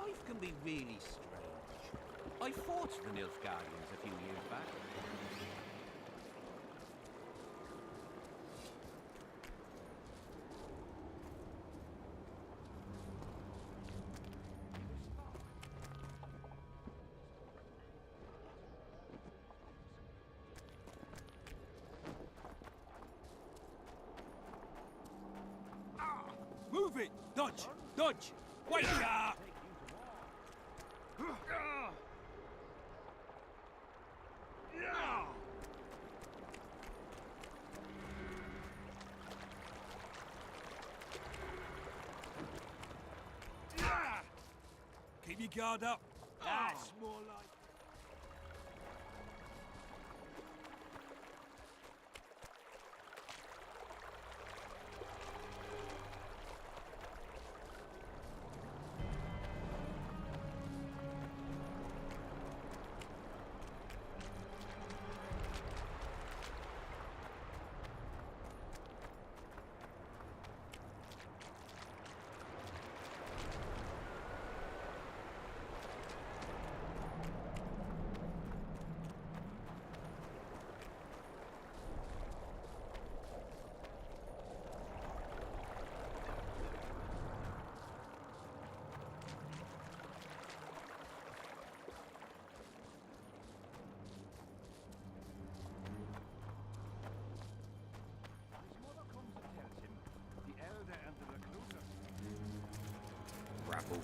Life can be really strange. I fought the Nilfgaardians a few years back. Move it! Dodge! Dodge! Wait! Keep your guard up. That's more like... Grapple.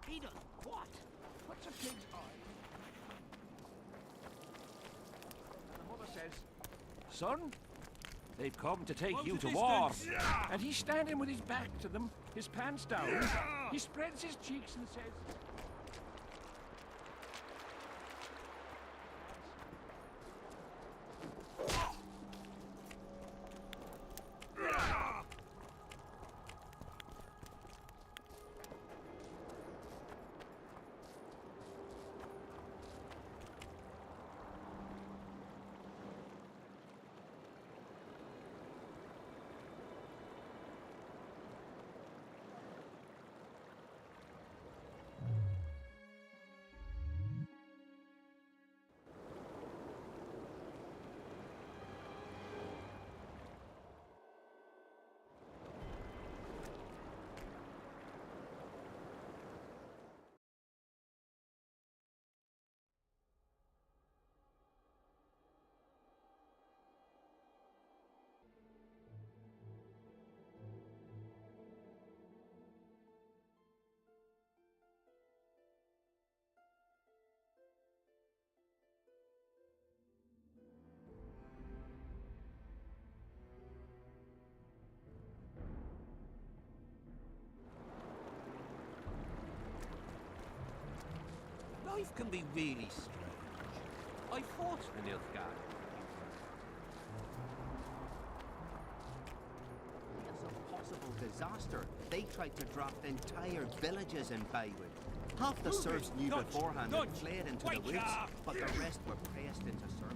Peter, what? What's a pig's eye? And the mother says, "Son, they've come to take Close you the to war." distance. And he's standing with his back to them, his pants down. He spreads his cheeks and says, "Life can be really strange. I fought the Nilfgaardians. As a possible disaster, they tried to draft entire villages in Baywood. Half the Move serfs it! knew Dodge! beforehand Dodge! and fled into Wait, the woods, ah! but the rest were pressed into service.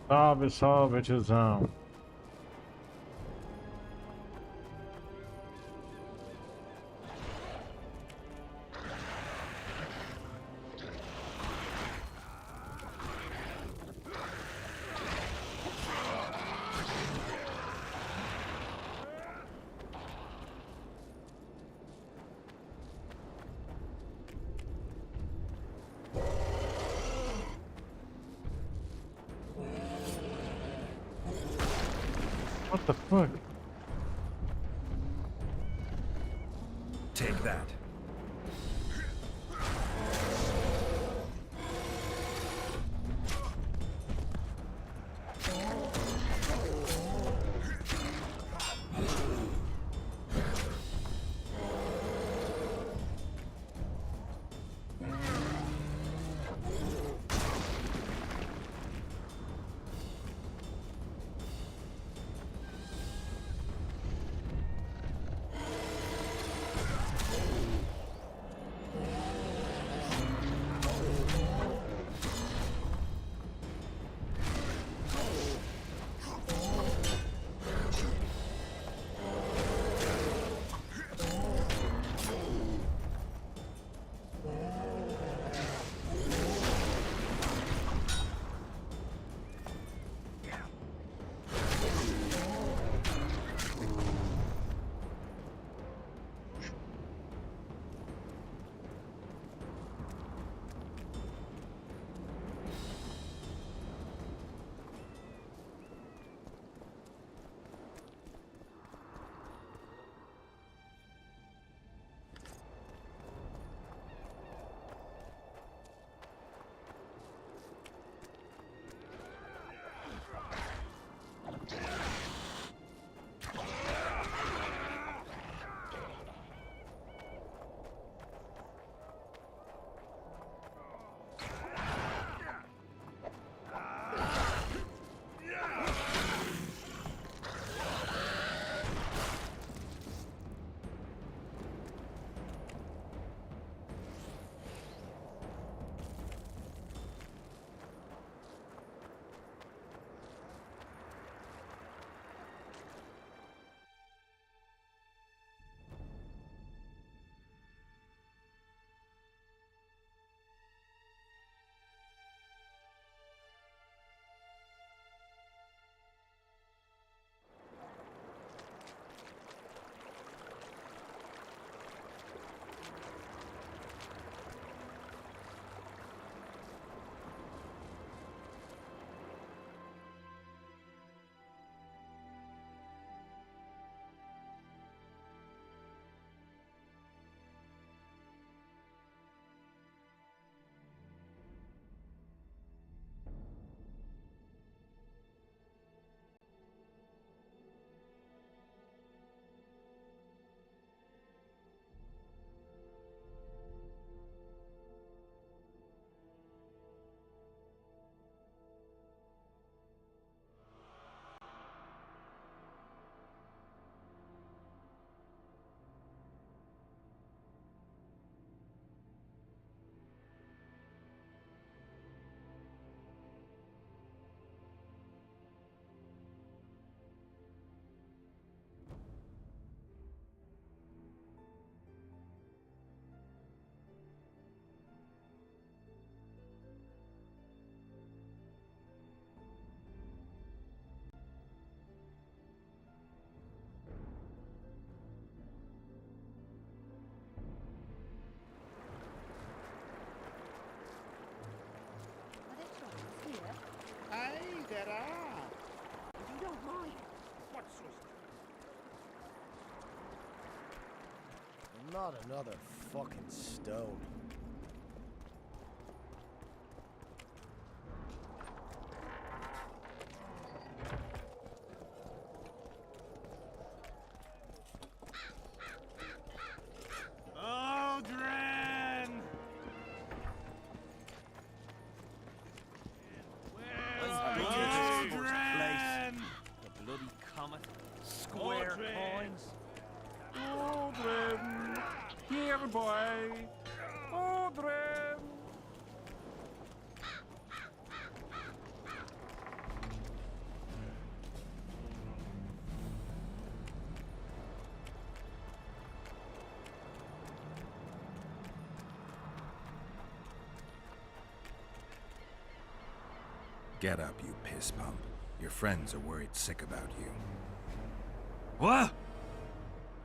Salve, salve, tiozão. What the fuck? Take that. Not another fucking stone. Aldrin! Aldrin! The bloody comet. Square coins. Aldrin! Here, boy! Aldrin! Get up, you piss pump. Your friends are worried sick about you. What?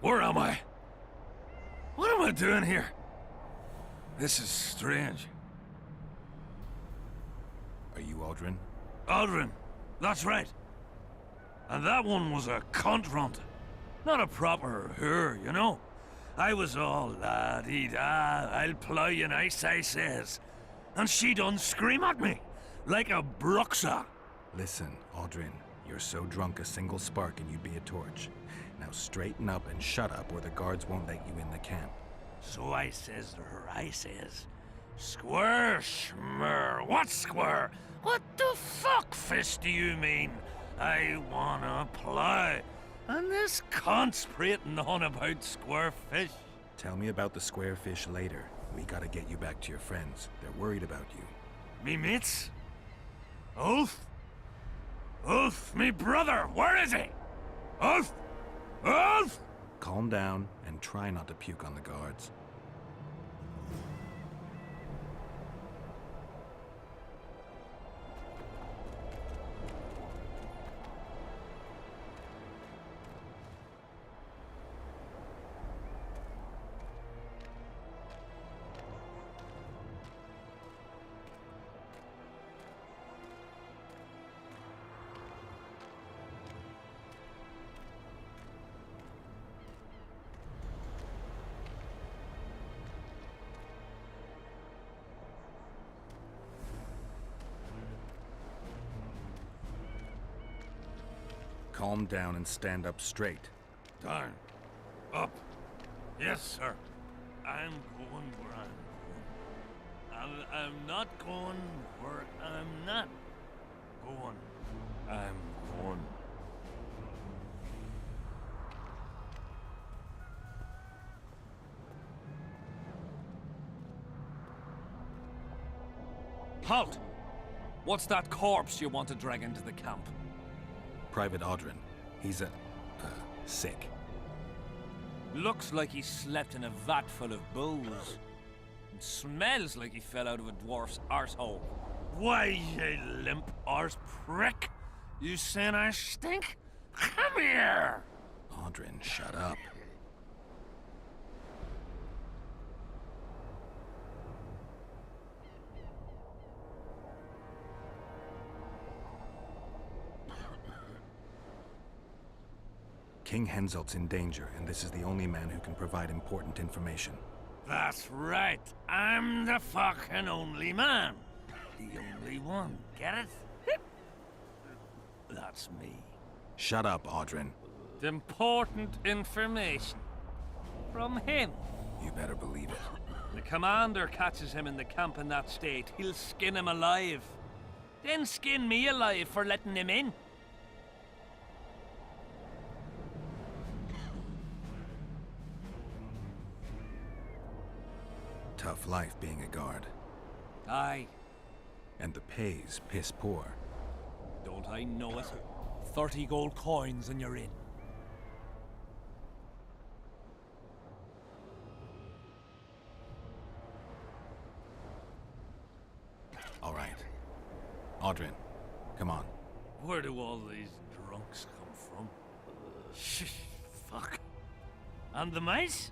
Where am I? What am I doing here? This is strange. Are you Aldrin? Aldrin, that's right. And that one was a cunt runt. Not a proper her, you know. I was all la-dee-da, I'll plough you nice, I says. And she done scream at me, like a bruxa. Listen, Aldrin, you're so drunk a single spark and you'd be a torch. Now straighten up and shut up or the guards won't let you in the camp. So I says to her, I says, Square, schmer, what square? What the fuck fish do you mean? I wanna play. And this cunt's prating on about square fish. Tell me about the square fish later. We gotta get you back to your friends. They're worried about you. Me mates? Ulf? Ulf, me brother, where is he? Ulf? Ulf? Calm down and try not to puke on the guards. Calm down and stand up straight. Down. Up. Yes, sir. I'm going where I'm going. I'm not going where I'm not going. I'm going. Halt! What's that corpse you want to drag into the camp? Private Aldrin. He's sick. Looks like he slept in a vat full of booze. It smells like he fell out of a dwarf's arsehole. Why, you limp arse prick? You saying I stink? Come here! Aldrin, shut up. King Henselt's in danger, and this is the only man who can provide important information. That's right. I'm the fucking only man. The only one. Get it? That's me. Shut up, Aldrin. Important information. From him. You better believe it. The commander catches him in the camp in that state. He'll skin him alive. Then skin me alive for letting him in. Tough life being a guard. Aye. And the pay's piss poor. Don't I know it? 30 gold coins and you're in. All right. Aldrin, come on. Where do all these drunks come from? Shh, fuck. And the mice?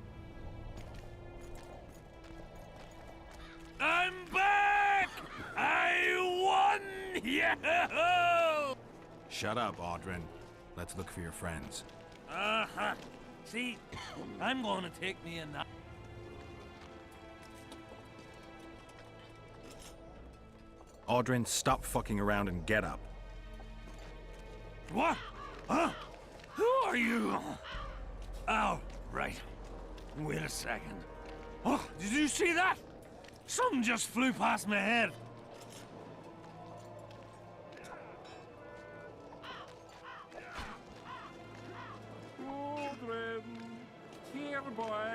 I'm back! I won! Yeah! Shut up, Aldrin. Let's look for your friends. Uh-huh. See, I'm going to take me a nap. Audrin, stop fucking around and get up. What? Huh? Who are you? Oh, right. Wait a second. Oh, did you see that? Something just flew past my head. Audrin, here, boy.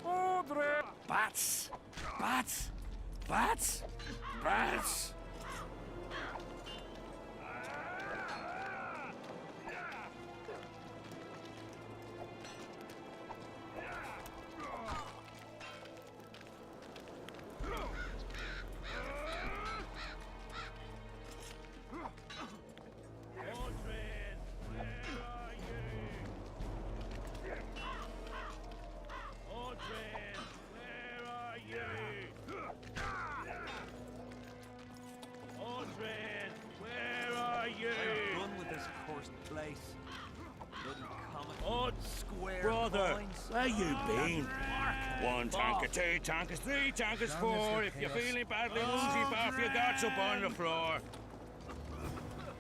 Audrin. Bats! Bats! Bats! Bats! Brother, where you been? 1 tanker, 2 tankers, 3 tankers, 4. If you're feeling badly woozy, bath your guts up on the floor.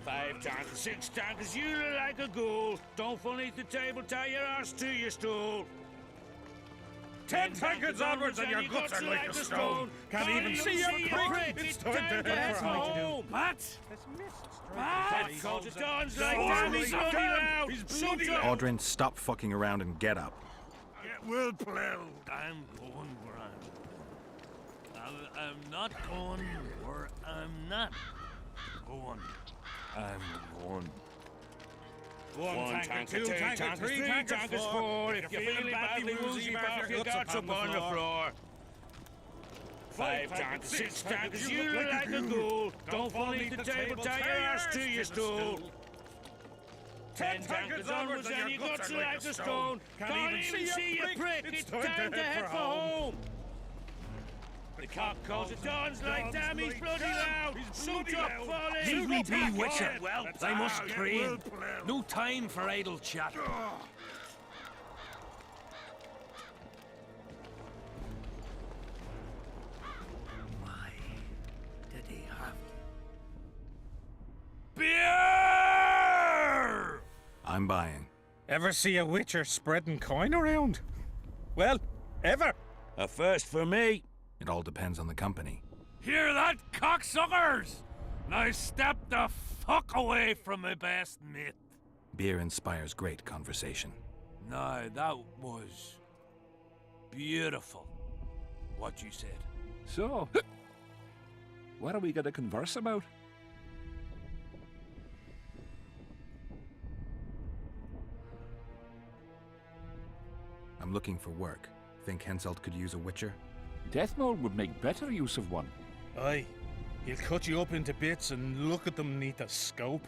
5 tankers, 6 tankers, you look like a ghoul. Don't fall beneath the table, tie your ass to your stool. 10 tankers onwards and your guts are like a stone. Can't even see your prick. It's time to head for home. Bats! Bats! Called the dawns like damn, he's bloody loud. He's bloody loud. Audrin, stop fucking around and get up. Get well plowed. I'm going where I'm not going where I'm not going. I'm going. 1 tanker, 2 tankers, 3 tankers, 4. If you're feeling badly woozy, bath your guts up on the floor. 5 tankers, 6 tankers, you look like a ghoul. Don't fall beneath the table, tie your ass to your stool. 10 tankers onwards and your guts are like a stone. Can't even see your prick. It's time to head for home. The cock calls it dawns like damn, he's bloody loud. Suit up, falling. Leave me be, Witcher. Well, I must train. No time for idle chat. Why did he have Beer! I'm buying. Ever see a Witcher spreading coin around? Well, ever. A first for me. It all depends on the company. Hear that, cocksuckers? Now step the fuck away from my best mate. Beer inspires great conversation. No, that was beautiful, what you said. So, what are we going to converse about? I'm looking for work. Think Henselt could use a Witcher? Deathmold would make better use of one. Aye. He'll cut you up into bits and look at them neath a scope.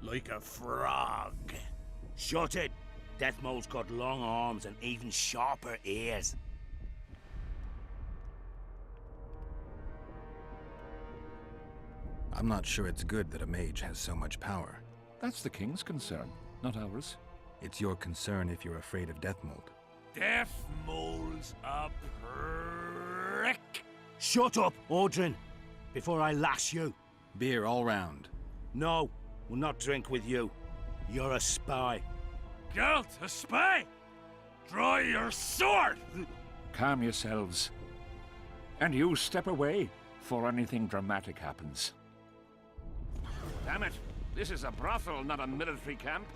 Like a frog. Shut it. Deathmold's got long arms and even sharper ears. I'm not sure it's good that a mage has so much power. That's the king's concern, not ours. It's your concern if you're afraid of Deathmold. Death Mole's a prick. Shut up, Audrin, before I lash you. Beer all round. No, we'll not drink with you. You're a spy. Gelt, a spy! Draw your sword! Calm yourselves. And you step away before anything dramatic happens. Damn it! This is a brothel, not a military camp.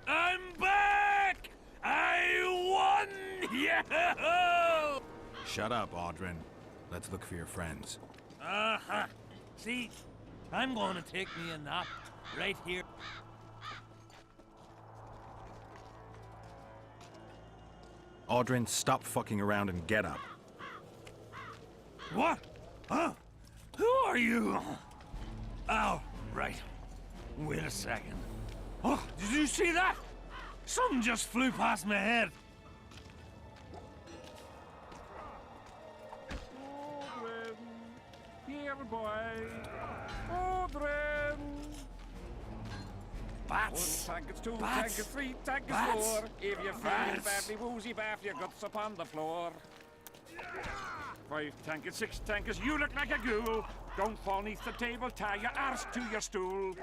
I'm back! I won! Yeah! Shut up, Audrin. Let's look for your friends. Uh-huh. See, I'm going to take me a nap right here. Audrin, stop fucking around and get up. What? Huh? Who are you? Oh, right. Wait a second. Oh, did you see that? Something just flew past my head. boy. Audrin! Bats! One tank is two, Bats! tank is three, tank is Bats! four. If you're feeling Bats! badly woozy, bath your guts upon the floor. 5 tank is 6 tank is you look like a ghoul. Don't fall neath the table, tie your arse to your stool.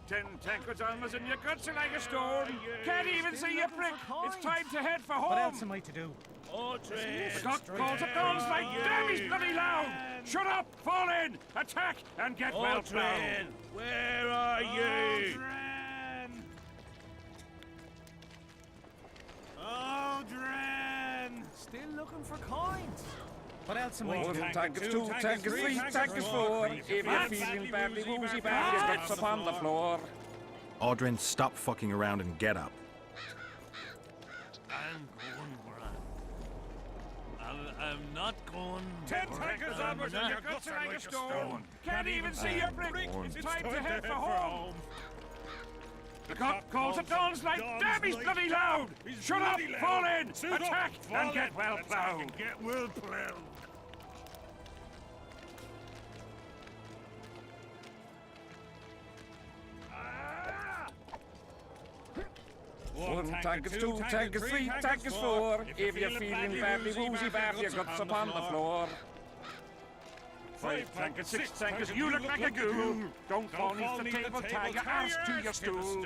10 tankards almost in your guts are like a stone. Can't even see your prick. It's time to head for home. What else am I to do? Audrin! The cock calls at guns like damn he's bloody loud. Shut up, fall in, attack, and get well ploughed. Audrin! Where are you? Audrin! Still looking for coins. What else am I to One do? tank is 2 tank is 3 tank is 4. If you're feeling badly woozy, bath your guts upon the floor. Audrin, stop fucking around and get up. I'm going where I'm not going. 10 tankers onwards and your guts are like a stone. Can't even see your brick. It's time to head for home. The cock calls at dawns like damn he's bloody loud. Shut up, fall in, attack, and get well ploughed. Get well ploughed. One tank is 2 tank is 3 tank is 4. If you're feeling badly woozy, bath your guts upon the floor. 5 tank is 6 tank is you look like a ghoul. Don't fall neath the table, tie your arse to your stool.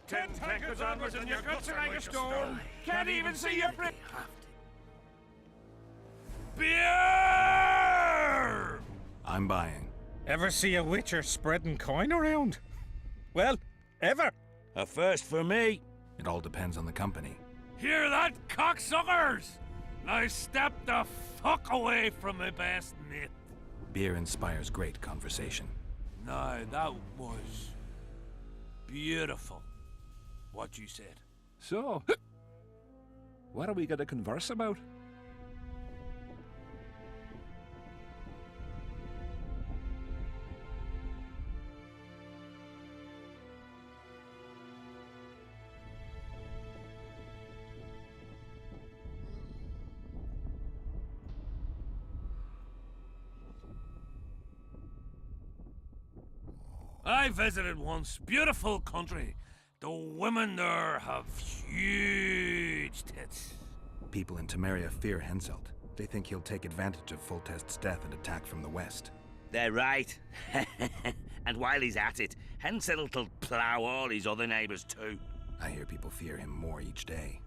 10 tankers onwards and your guts are like a stone. Can't even see your brick. Beer! I'm buying. Ever see a witcher spreading coin around? Well, ever. A first for me. It all depends on the company. Hear that, cocksuckers? Now step the fuck away from my best mate. Beer inspires great conversation. No, that was beautiful, what you said. So, what are we going to converse about? I visited once. Beautiful country. The women there have huge tits. People in Temeria fear Henselt. They think he'll take advantage of Foltest's death and attack from the west. They're right. And while he's at it, Henselt'll plough all his other neighbours too. I hear people fear him more each day.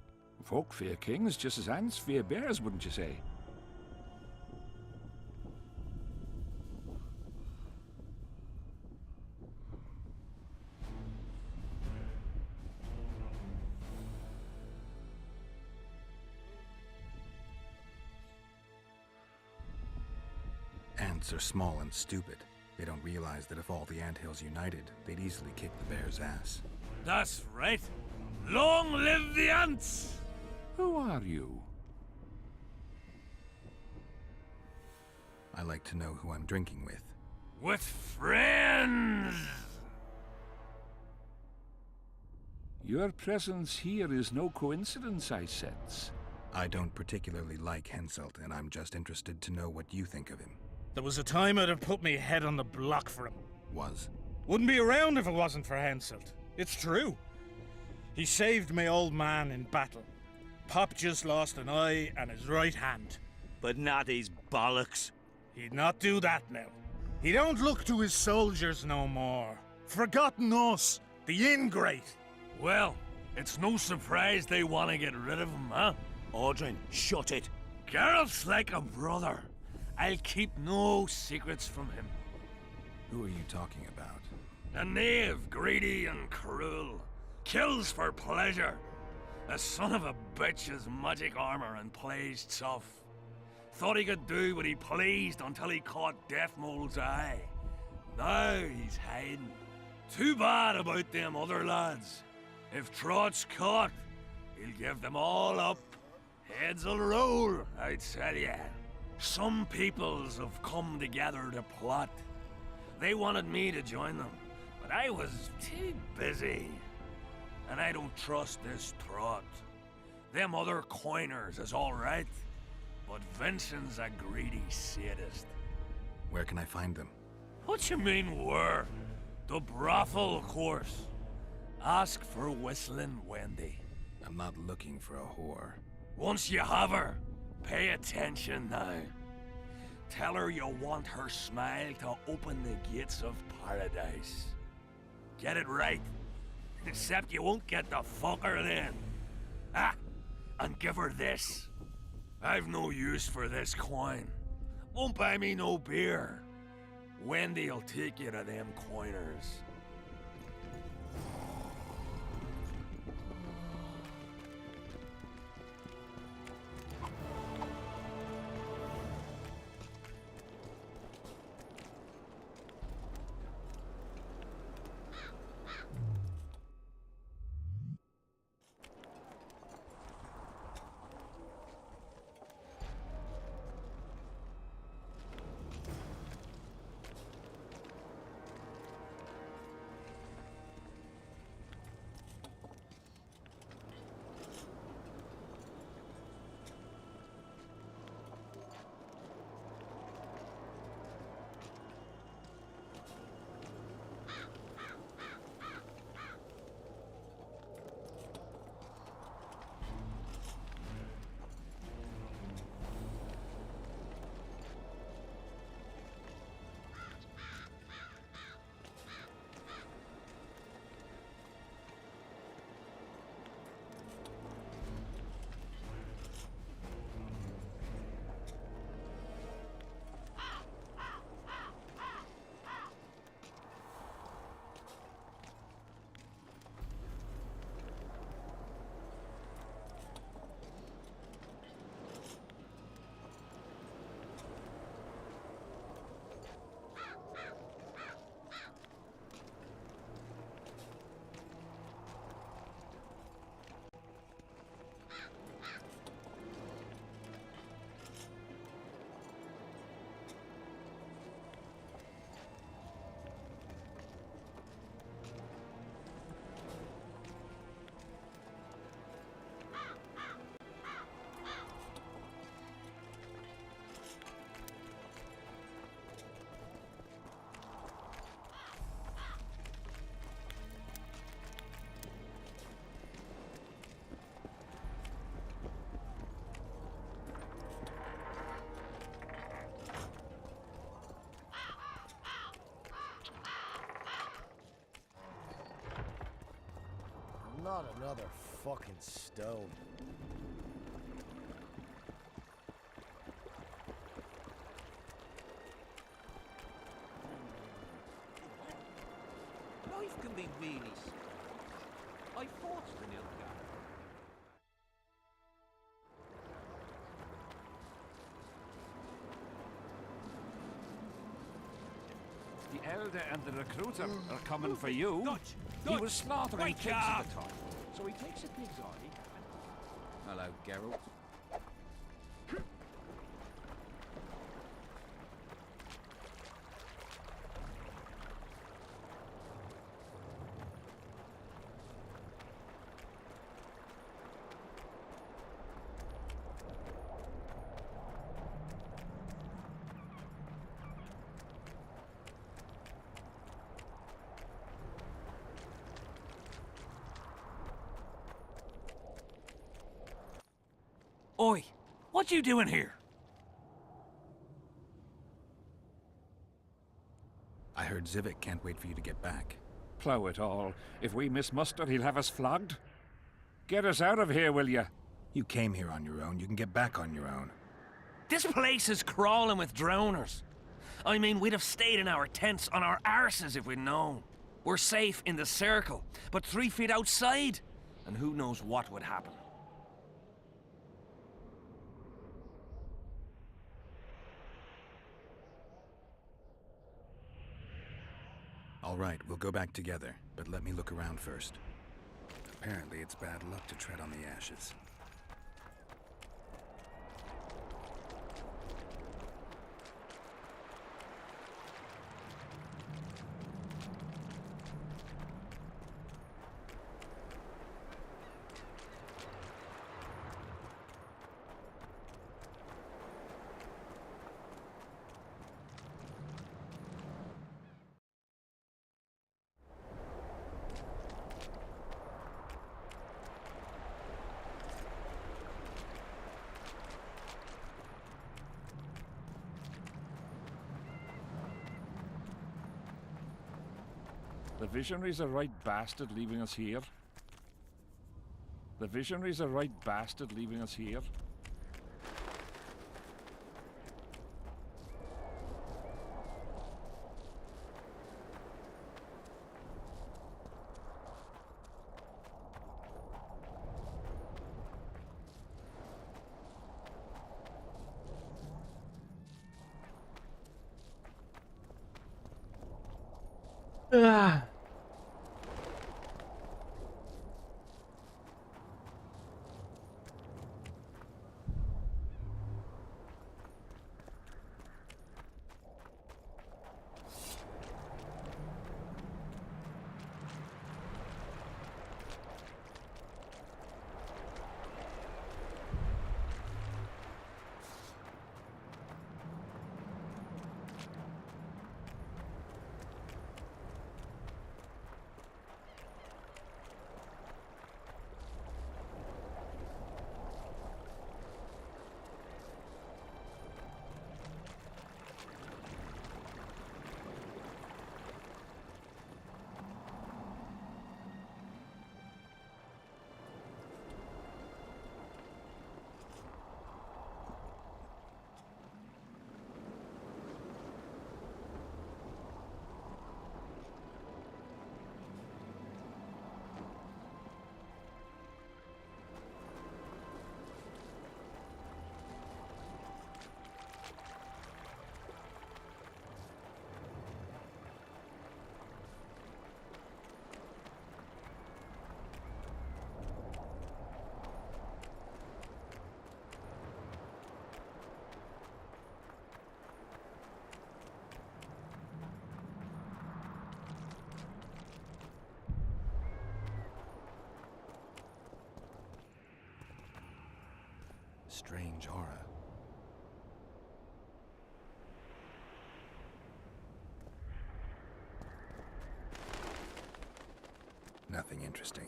Folk fear kings just as ants fear bears, wouldn't you say? Ants are small and stupid. They don't realize that if all the anthills united, they'd easily kick the bear's ass. That's right. Long live the ants! Who are you? I like to know who I'm drinking with. With friends! Your presence here is no coincidence, I sense. I don't particularly like Henselt, and I'm just interested to know what you think of him. There was a time I'd have put me head on the block for him. Was. Wouldn't be around if it wasn't for Henselt. It's true. He saved my old man in battle. Pop just lost an eye and his right hand. But not his bollocks. He'd not do that now. He don't look to his soldiers no more. Forgotten us, the ingrate. Well, it's no surprise they want to get rid of him, huh? Audrin, shut it. Geralt's like a brother. I'll keep no secrets from him. Who are you talking about? A knave, greedy and cruel. Kills for pleasure. A son of a bitch has magic armor and plays tough. Thought he could do what he pleased until he caught Deathmold's eye. Now he's hiding. Too bad about them other lads. If Trott's caught, he'll give them all up. Heads'll roll, I tell ya. Some peoples have come together to plot. They wanted me to join them, but I was too busy. And I don't trust this Trott. Them other coiners is all right. but Vincent's a greedy sadist. Where can I find them? What you mean, where? The brothel, of course. Ask for Whistling Wendy. I'm not looking for a whore. Once you have her, pay attention now. Tell her you want her smile to open the gates of paradise. Get it right. Except you won't get the fucker then. Ah, and give her this. I've no use for this coin. Won't buy me no beer. Wendy'll take you to them coiners. Not another fucking stone. Life can be really simple. I forced the new guy. The elder and the recruiter are coming for you. He was slaughtering pigs at the time, so he takes a pig's eye. Hello, Geralt. Oi, what you doing here? I heard Zivik can't wait for you to get back. Plough it all. If we miss muster, he'll have us flogged. Get us out of here, will you? You came here on your own. You can get back on your own. This place is crawling with drowners. I mean, we'd have stayed in our tents on our arses if we'd known. We're safe in the circle, but 3 feet outside, and who knows what would happen. All right, we'll go back together, but let me look around first. Apparently, it's bad luck to tread on the ashes. The visionary's a right bastard leaving us here. The visionary's a right bastard leaving us here. Ah. Strange aura. Nothing interesting.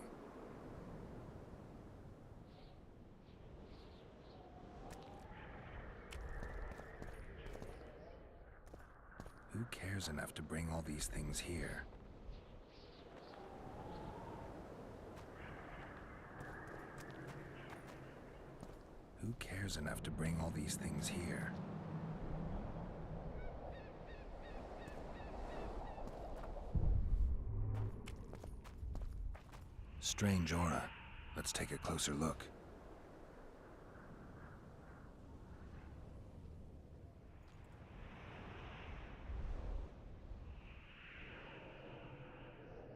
Who cares enough to bring all these things here? Who cares enough to bring all these things here? Strange aura. Let's take a closer look.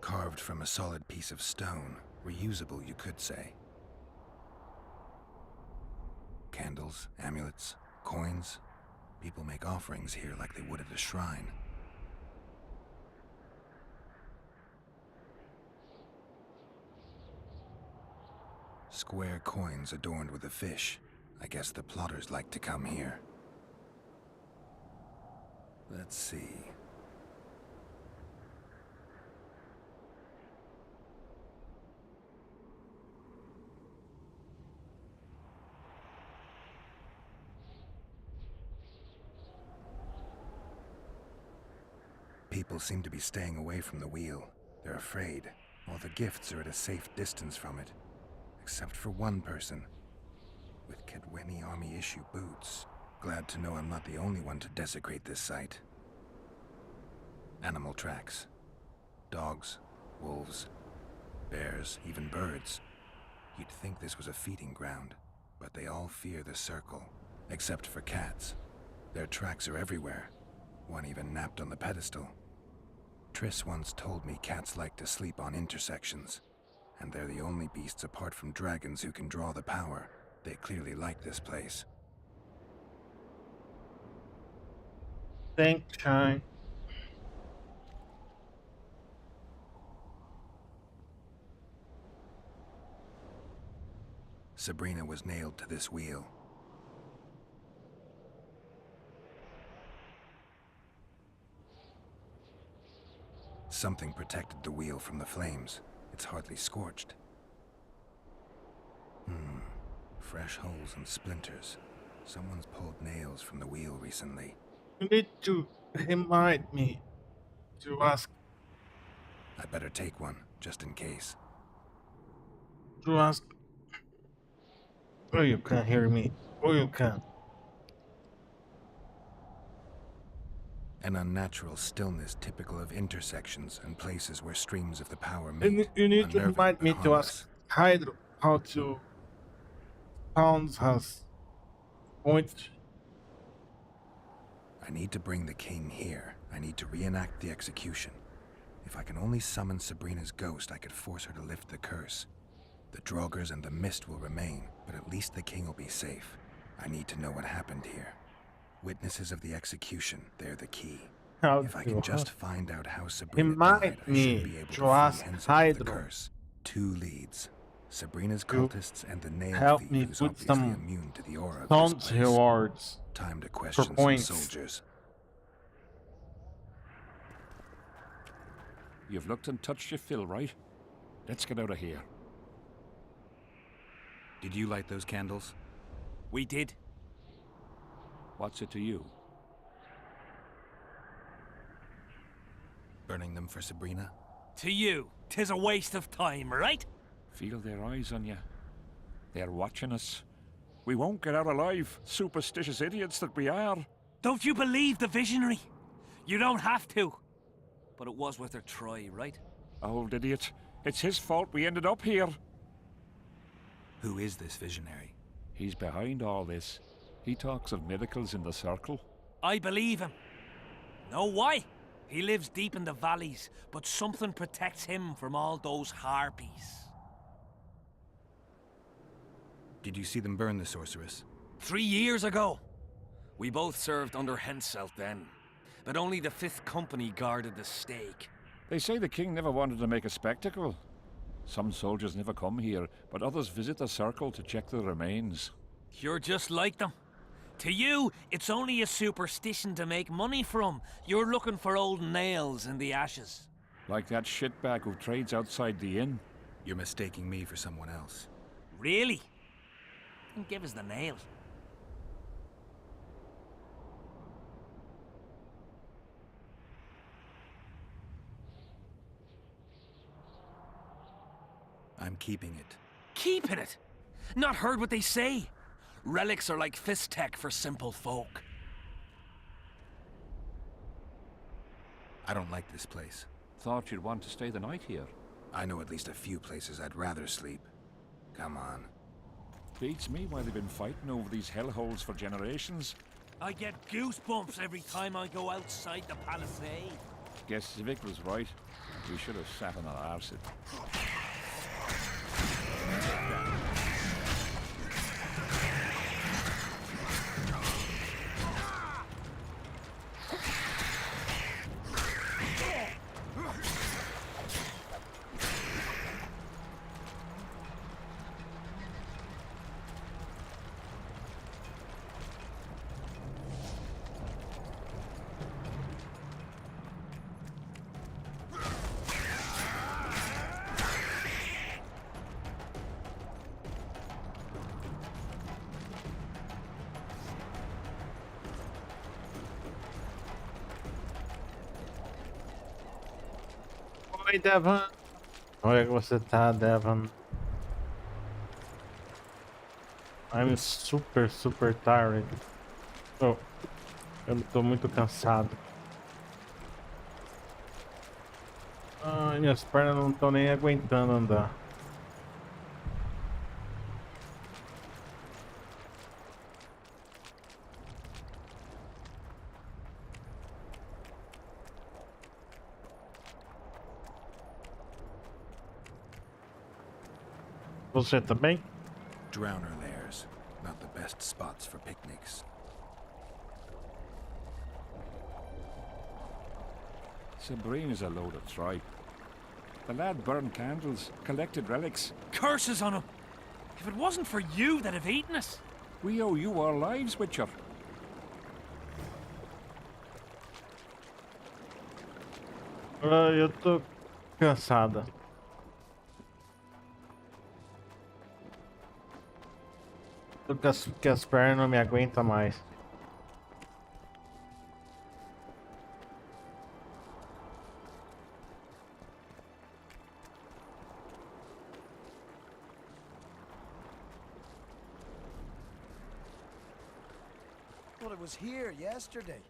Carved from a solid piece of stone. Reusable, you could say. Candles, amulets, coins. People make offerings here like they would at a shrine. Square coins adorned with a fish. I guess the plotters like to come here. Let's see. People seem to be staying away from the wheel. They're afraid. All the gifts are at a safe distance from it. Except for one person. With Kedweni Army issue boots. Glad to know I'm not the only one to desecrate this site. Animal tracks. Dogs, wolves, bears, even birds. You'd think this was a feeding ground, but they all fear the circle. Except for cats. Their tracks are everywhere. One even napped on the pedestal. Triss once told me cats like to sleep on intersections, and they're the only beasts apart from dragons who can draw the power. They clearly like this place. Thanks, Shine. Sabrina was nailed to this wheel. Something protected the wheel from the flames. It's hardly scorched. Fresh holes and splinters. Someone's pulled nails from the wheel recently. You need to remind me to ask I'd better take one, just in case. Just... Oh, you can't hear me. Oh, you can. An unnatural stillness typical of intersections and places where streams of the power meet. You need to unnerving remind but me to harmless. ask Hydro how to pounds has point. I need to bring the king here. I need to reenact the execution. If I can only summon Sabrina's ghost, I could force her to lift the curse. The Draugrs and the mist will remain, but at least the king will be safe. I need to know what happened here. Witnesses of the execution, they're the key. How If I to can just find out how Sabrina died, remind I should me be able to to ask free Henselt of the Hydro. curse. 2 leads. Sabrina's You cultists and the nail help thief me who's put obviously some immune to the aura of this Taunt place. rewards. Time to question some points. soldiers. You've looked and touched your fill, right? Let's get out of here. Did you light those candles? We did. What's it to you? Burning them for Sabrina? To you, 'tis a waste of time, right? Feel their eyes on you. They're watching us. We won't get out alive, superstitious idiots that we are. Don't you believe the visionary? You don't have to. But it was worth a try, right? Old idiot. It's his fault we ended up here. Who is this visionary? He's behind all this. He talks of miracles in the circle. I believe him. Know why? He lives deep in the valleys, but something protects him from all those harpies. Did you see them burn the sorceress? 3 years ago. We both served under Henselt then, but only the 5th Company guarded the stake. They say the king never wanted to make a spectacle. Some soldiers never come here, but others visit the circle to check the remains. You're just like them. To you, it's only a superstition to make money from. You're looking for old nails in the ashes. Like that shitbag who trades outside the inn. You're mistaking me for someone else. Really? Then give us the nail. I'm keeping it. Keeping it? Not heard what they say. Relics are like fist tech for simple folk. I don't like this place. Thought you'd want to stay the night here. I know at least a few places I'd rather sleep. Come on. Beats me why they've been fighting over these hellholes for generations. I get goosebumps every time I go outside the palisade. Guess Civic was right. We should have sat on our arse. Oi, Devon. Olha que você tá, Devon. I'm super, super tired. Oh, eu tô muito cansado. Ai, minhas pernas não estão nem aguentando andar. Você também? Drowner lairs. Not the best spots for picnics. Sabrina's a load of tripe. The lad burned candles, collected relics. Curses on him! If it wasn't for you, they'd have eaten us. We owe you our lives, Witcher. Eu tô cansada. Tô que as pernas não me aguentam mais. it was here yesterday.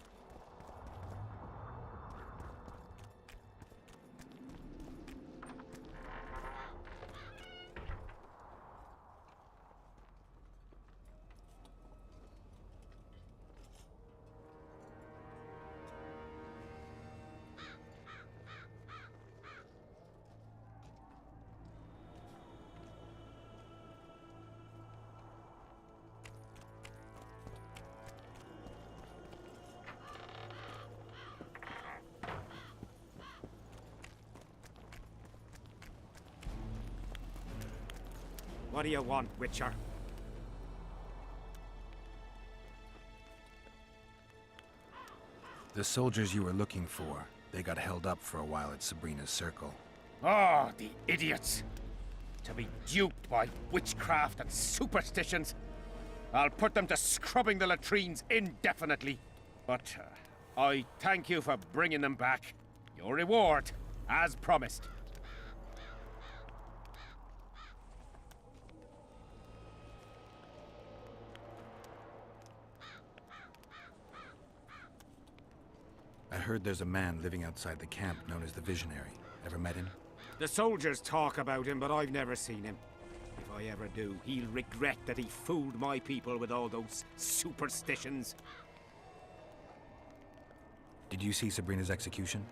What do you want, Witcher? The soldiers you were looking for, they got held up for a while at Sabrina's circle. Oh, the idiots! To be duped by witchcraft and superstitions. I'll put them to scrubbing the latrines indefinitely. But I thank you for bringing them back. Your reward, as promised. I heard there's a man living outside the camp known as the Visionary. Ever met him? The soldiers talk about him, but I've never seen him. If I ever do, he'll regret that he fooled my people with all those superstitions. Did you see Sabrina's execution?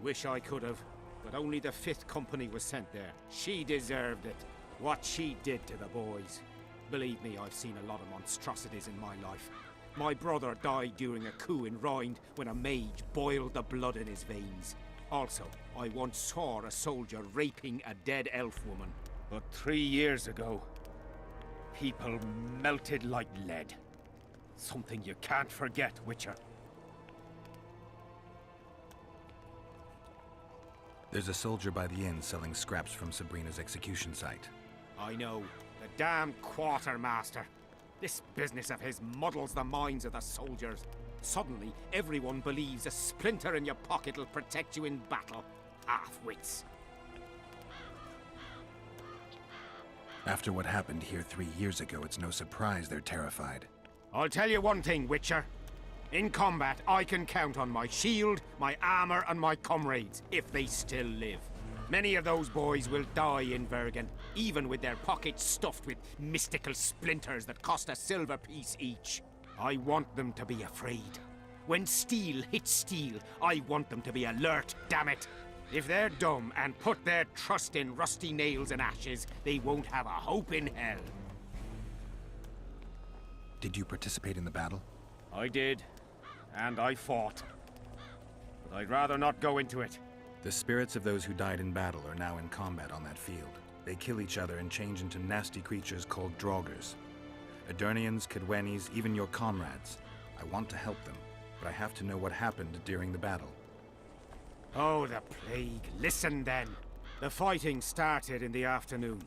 Wish I could have, but only the 5th Company was sent there. She deserved it. What she did to the boys. Believe me, I've seen a lot of monstrosities in my life. My brother died during a coup in Rind when a mage boiled the blood in his veins. Also, I once saw a soldier raping a dead elf woman. But 3 years ago, people melted like lead. Something you can't forget, Witcher. There's a soldier by the inn selling scraps from Sabrina's execution site. I know. The damned quartermaster. This business of his muddles the minds of the soldiers. Suddenly, everyone believes a splinter in your pocket will protect you in battle. Half-wits. After what happened here 3 years ago, it's no surprise they're terrified. I'll tell you one thing, Witcher. In combat, I can count on my shield, my armor, and my comrades, if they still live. Many of those boys will die in Bergen, even with their pockets stuffed with mystical splinters that cost a silver piece each. I want them to be afraid. When steel hits steel, I want them to be alert, damn it. If they're dumb and put their trust in rusty nails and ashes, they won't have a hope in hell. Did you participate in the battle? I did, and I fought. But I'd rather not go into it. The spirits of those who died in battle are now in combat on that field. They kill each other and change into nasty creatures called draugrs. Edirnians, Cadwenis, even your comrades. I want to help them, but I have to know what happened during the battle. Oh, the plague. Listen then. The fighting started in the afternoon.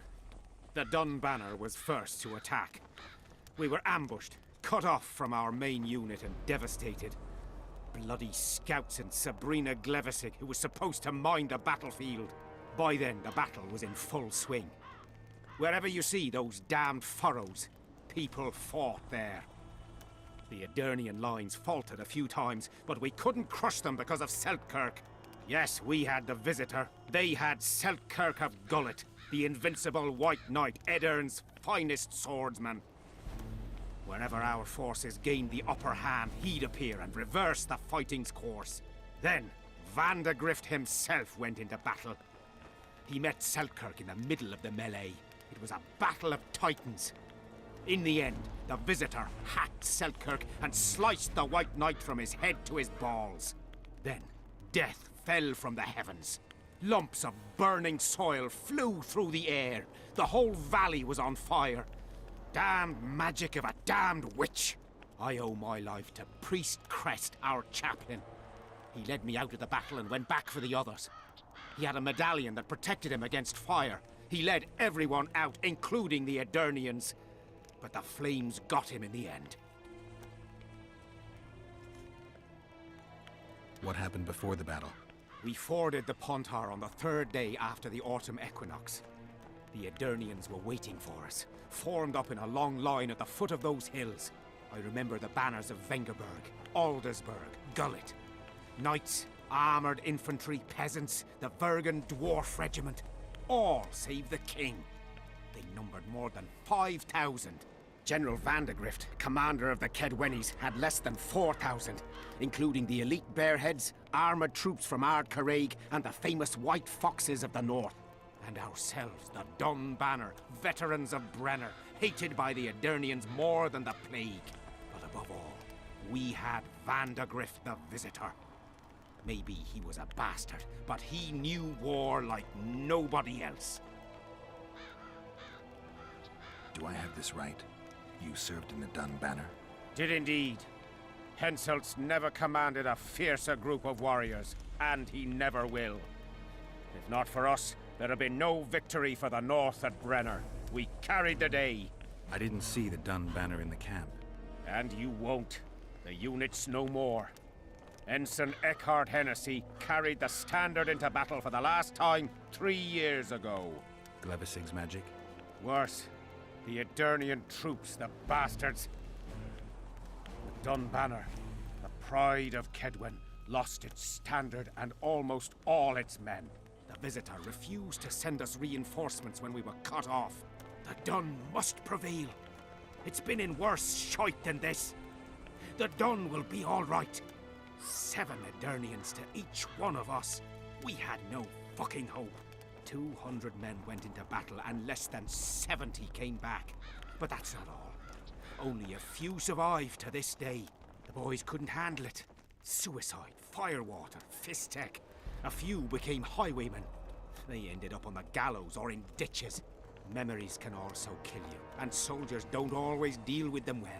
The Dun Banner was first to attack. We were ambushed, cut off from our main unit and devastated. Bloody scouts and Sabrina Glevisic, who was supposed to mind the battlefield. By then, the battle was in full swing. Wherever you see those damned furrows, people fought there. The Edirnian lines faltered a few times, but we couldn't crush them because of Seltkirk. Yes, we had the Visitor. They had Seltkirk of Gullet, the invincible White Knight, Edirn's finest swordsman. Wherever our forces gained the upper hand, he'd appear and reverse the fighting's course. Then, Vandegrift himself went into battle. He met Seltkirk in the middle of the melee. It was a battle of titans. In the end, the Visitor hacked Seltkirk and sliced the White Knight from his head to his balls. Then, death fell from the heavens. Lumps of burning soil flew through the air. The whole valley was on fire. Damned magic of a damned witch. I owe my life to Priest Crest, our chaplain. He led me out of the battle and went back for the others. He had a medallion that protected him against fire. He led everyone out, including the Edirnians. But the flames got him in the end. What happened before the battle? We forded the Pontar on the 3rd day after the autumn equinox. The Edirnians were waiting for us, formed up in a long line at the foot of those hills. I remember the banners of Vengerberg, Aldersburg, Gullet. Knights, armoured infantry, peasants, the Vergen Dwarf Regiment. All save the king. They numbered more than 5,000. General Vandegrift, commander of the Kedwennies, had less than 4,000, including the elite Bearheads, armoured troops from Ard Caraig, and the famous White Foxes of the North. And ourselves, the Dun Banner, veterans of Brenner, hated by the Adernians more than the plague. But above all, we had Vandegrift the Visitor. Maybe he was a bastard, but he knew war like nobody else. Do I have this right? You served in the Dun Banner? Did indeed. Henselt's never commanded a fiercer group of warriors, and he never will. If not for us, there'd have been no victory for the North at Brenner. We carried the day. I didn't see the Dun Banner in the camp. And you won't. The unit's no more. Ensign Eckhart Hennessy carried the standard into battle for the last time 3 years ago. Glevisig's magic? Worse. The Adernian troops, the bastards. The Dun Banner, the pride of Kedwen, lost its standard and almost all its men. The Visitor refused to send us reinforcements when we were cut off. The Dun must prevail. It's been in worse shite than this. The Dun will be all right. 7 Adernians to each one of us. We had no fucking hope. 200 men went into battle and less than 70 came back. But that's not all. Only a few survived to this day. The boys couldn't handle it. Suicide, firewater, fist tech. A few became highwaymen. They ended up on the gallows or in ditches. Memories can also kill you, and soldiers don't always deal with them well.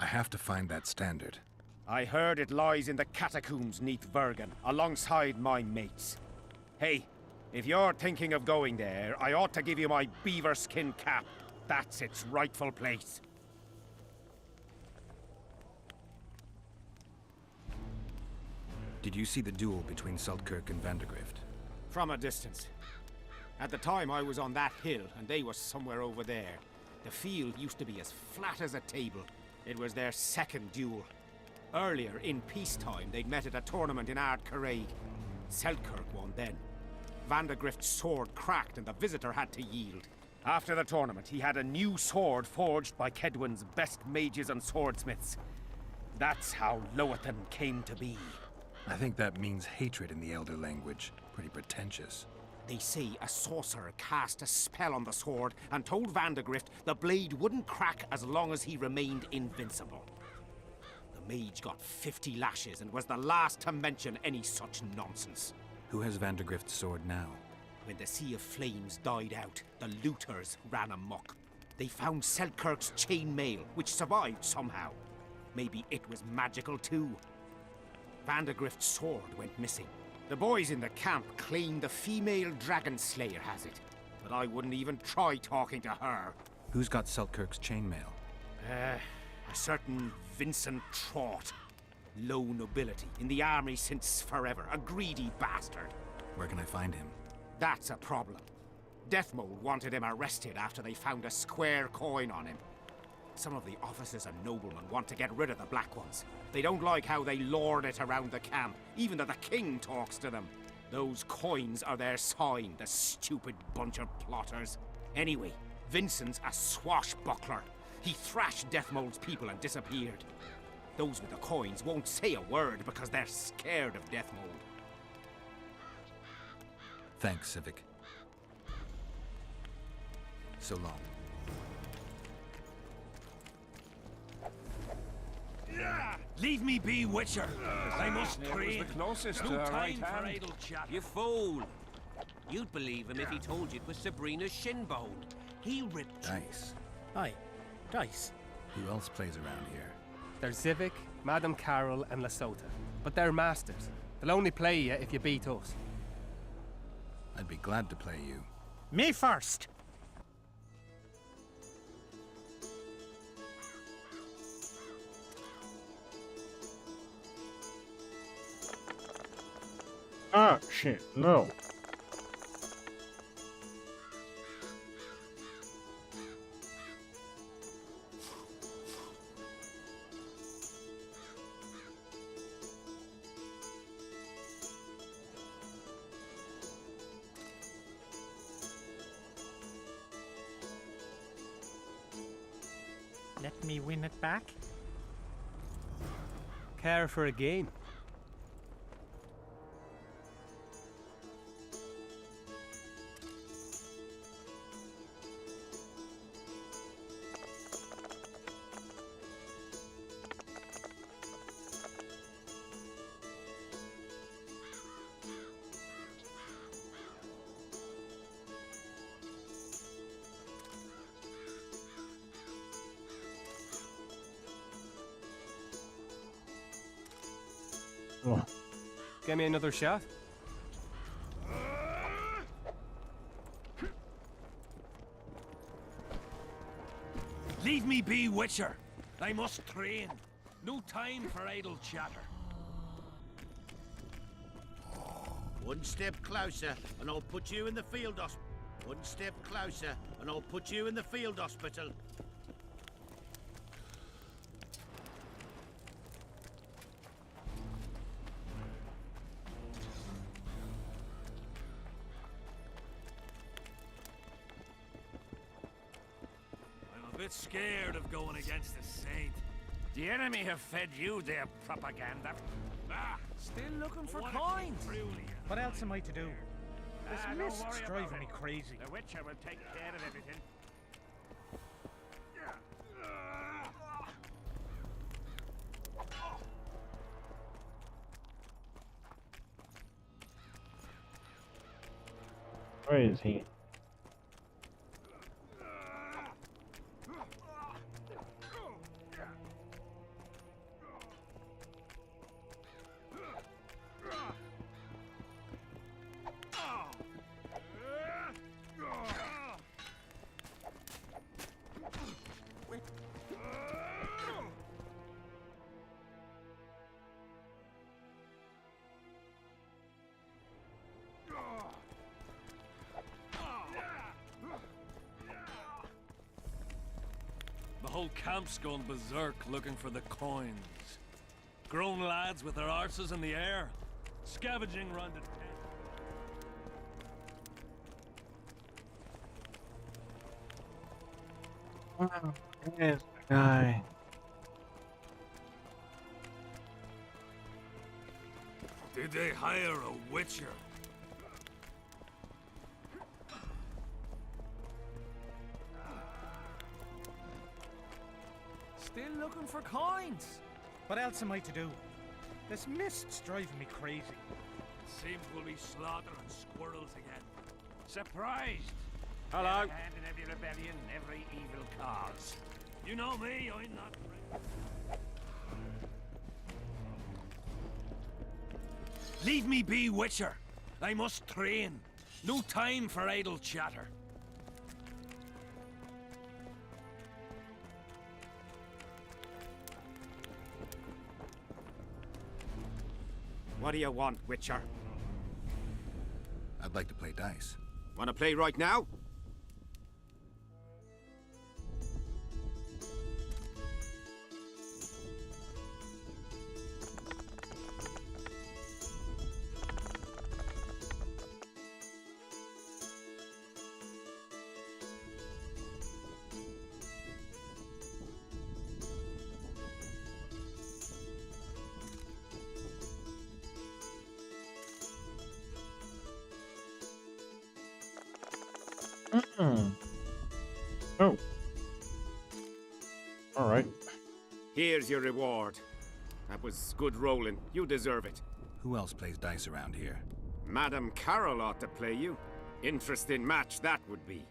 I have to find that standard. I heard it lies in the catacombs neath Vergen, alongside my mates. Hey, if you're thinking of going there, I ought to give you my beaver skin cap. That's its rightful place. Did you see the duel between Seltkirk and Vandegrift? From a distance. At the time, I was on that hill, and they were somewhere over there. The field used to be as flat as a table. It was their second duel. Earlier, in peacetime, they'd met at a tournament in Ard Caraig. Seltkirk won then. Vandegrift's sword cracked, and the Visitor had to yield. After the tournament, he had a new sword forged by Kedwen's best mages and swordsmiths. That's how Loathan came to be. I think that means hatred in the Elder language. Pretty pretentious. They say a sorcerer cast a spell on the sword and told Vandegrift the blade wouldn't crack as long as he remained invincible. The mage got 50 lashes and was the last to mention any such nonsense. Who has Vandegrift's sword now? When the Sea of Flames died out, the looters ran amok. They found Seltkirk's chainmail, which survived somehow. Maybe it was magical too. Vandegrift's sword went missing. The boys in the camp claim the female dragon slayer has it, but I wouldn't even try talking to her. Who's got Seltkirk's chainmail? A certain Vincent Trott. Low nobility, in the army since forever, a greedy bastard. Where can I find him? That's a problem. Deathmold wanted him arrested after they found a square coin on him. Some of the officers and noblemen want to get rid of the Black Ones. They don't like how they lord it around the camp, even though the king talks to them. Those coins are their sign, the stupid bunch of plotters. Anyway, Vincent's a swashbuckler. He thrashed Deathmold's people and disappeared. Those with the coins won't say a word because they're scared of Deathmold. Thanks, Civic. So long. Leave me be, Witcher. I must It was train. the closest No to time right for hand. idle chat. You fool! You'd believe him if he told you it was Sabrina's shin bone. He ripped. Dice. Aye, dice. Who else plays around here? There's Civic, Madame Carol, and Lesota. But they're masters. They'll only play you if you beat us. I'd be glad to play you. Me first! Ah, shit, no. Let me win it back? Care for a game? Oh, Give me another shot. Leave me be, Witcher. I must train. No time for idle chatter. One step closer, and I'll put you in the field hospital. One step closer, and I'll put you in the field hospital. I'm a bit scared of going against a saint. The enemy have fed you their propaganda. Ah, Still looking for what coins. What else am I to do? This Don't mist's worry about driving it. me crazy. The Witcher will take care of everything. where is he? The whole camp's gone berserk looking for the coins. Grown lads with their arses in the air, scavenging round the tent. Wow, where's the guy? Did they hire a witcher? Still looking for coins. What else am I to do? This mist's driving me crazy. Seems we'll be slaughtering squirrels again. Surprised. Hello. Hand in every rebellion, every evil cause. You know me, I'm not afraid. Leave me be, Witcher. I must train. No time for idle chatter. What do you want, Witcher? I'd like to play dice. Want to play right now? Oh. All right. Here's your reward. That was good rolling. You deserve it. Who else plays dice around here? Madam Carol ought to play you. Interesting match that would be.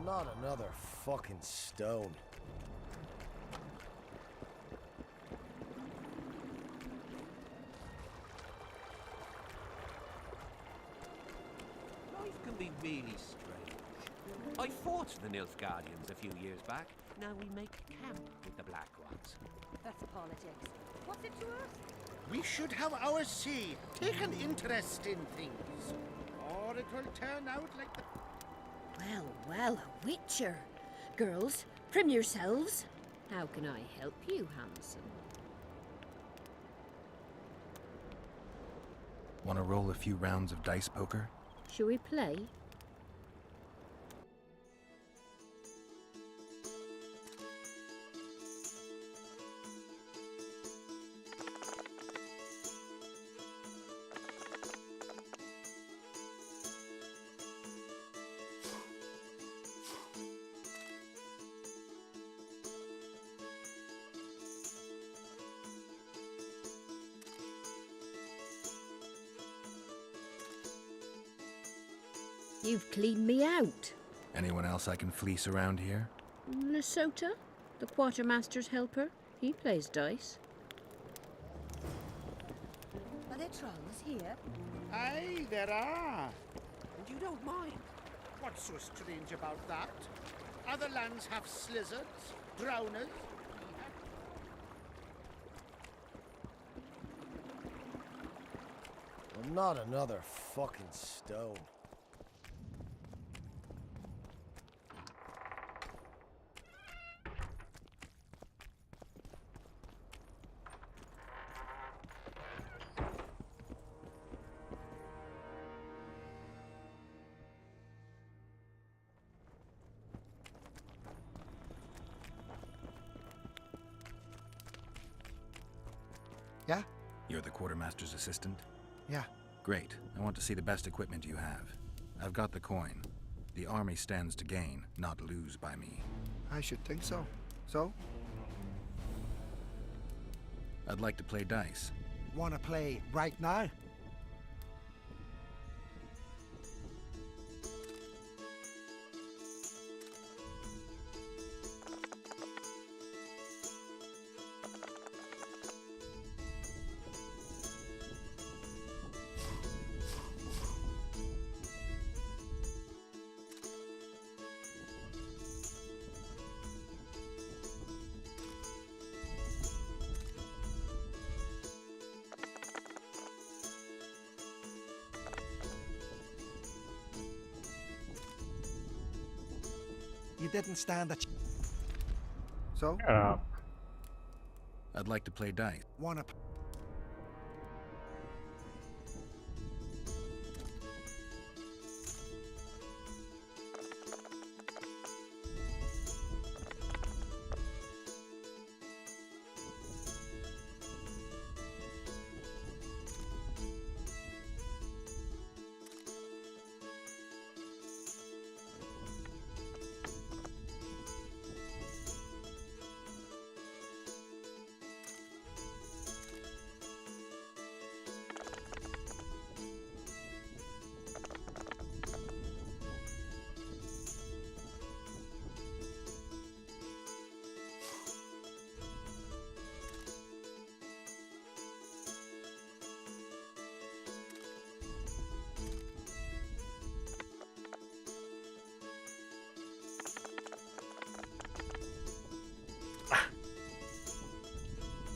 Not another fucking stone. Life can be really strange. I fought the Nilfgaardians a few years back. Now we make camp with the Black Ones. That's politics. What's it to us? We should have our say, take an interest in things, or it will turn out like the... Well, well, a witcher. Girls, prim yourselves. How can I help you, handsome? Want to roll a few rounds of dice poker? Shall we play? You've cleaned me out. Anyone else I can fleece around here? Lesota, the quartermaster's helper. He plays dice. Are there trolls here? Aye, there are. And you don't mind? What's so strange about that? Other lands have slizzards, drowners. Well, not another fucking stone. Yeah? You're the quartermaster's assistant? Yeah. Great. I want to see the best equipment you have. I've got the coin. The army stands to gain, not lose by me. I should think so. So? I'd like to play dice. Wanna play right now? You didn't stand a So? I'd like to play dice. Wanna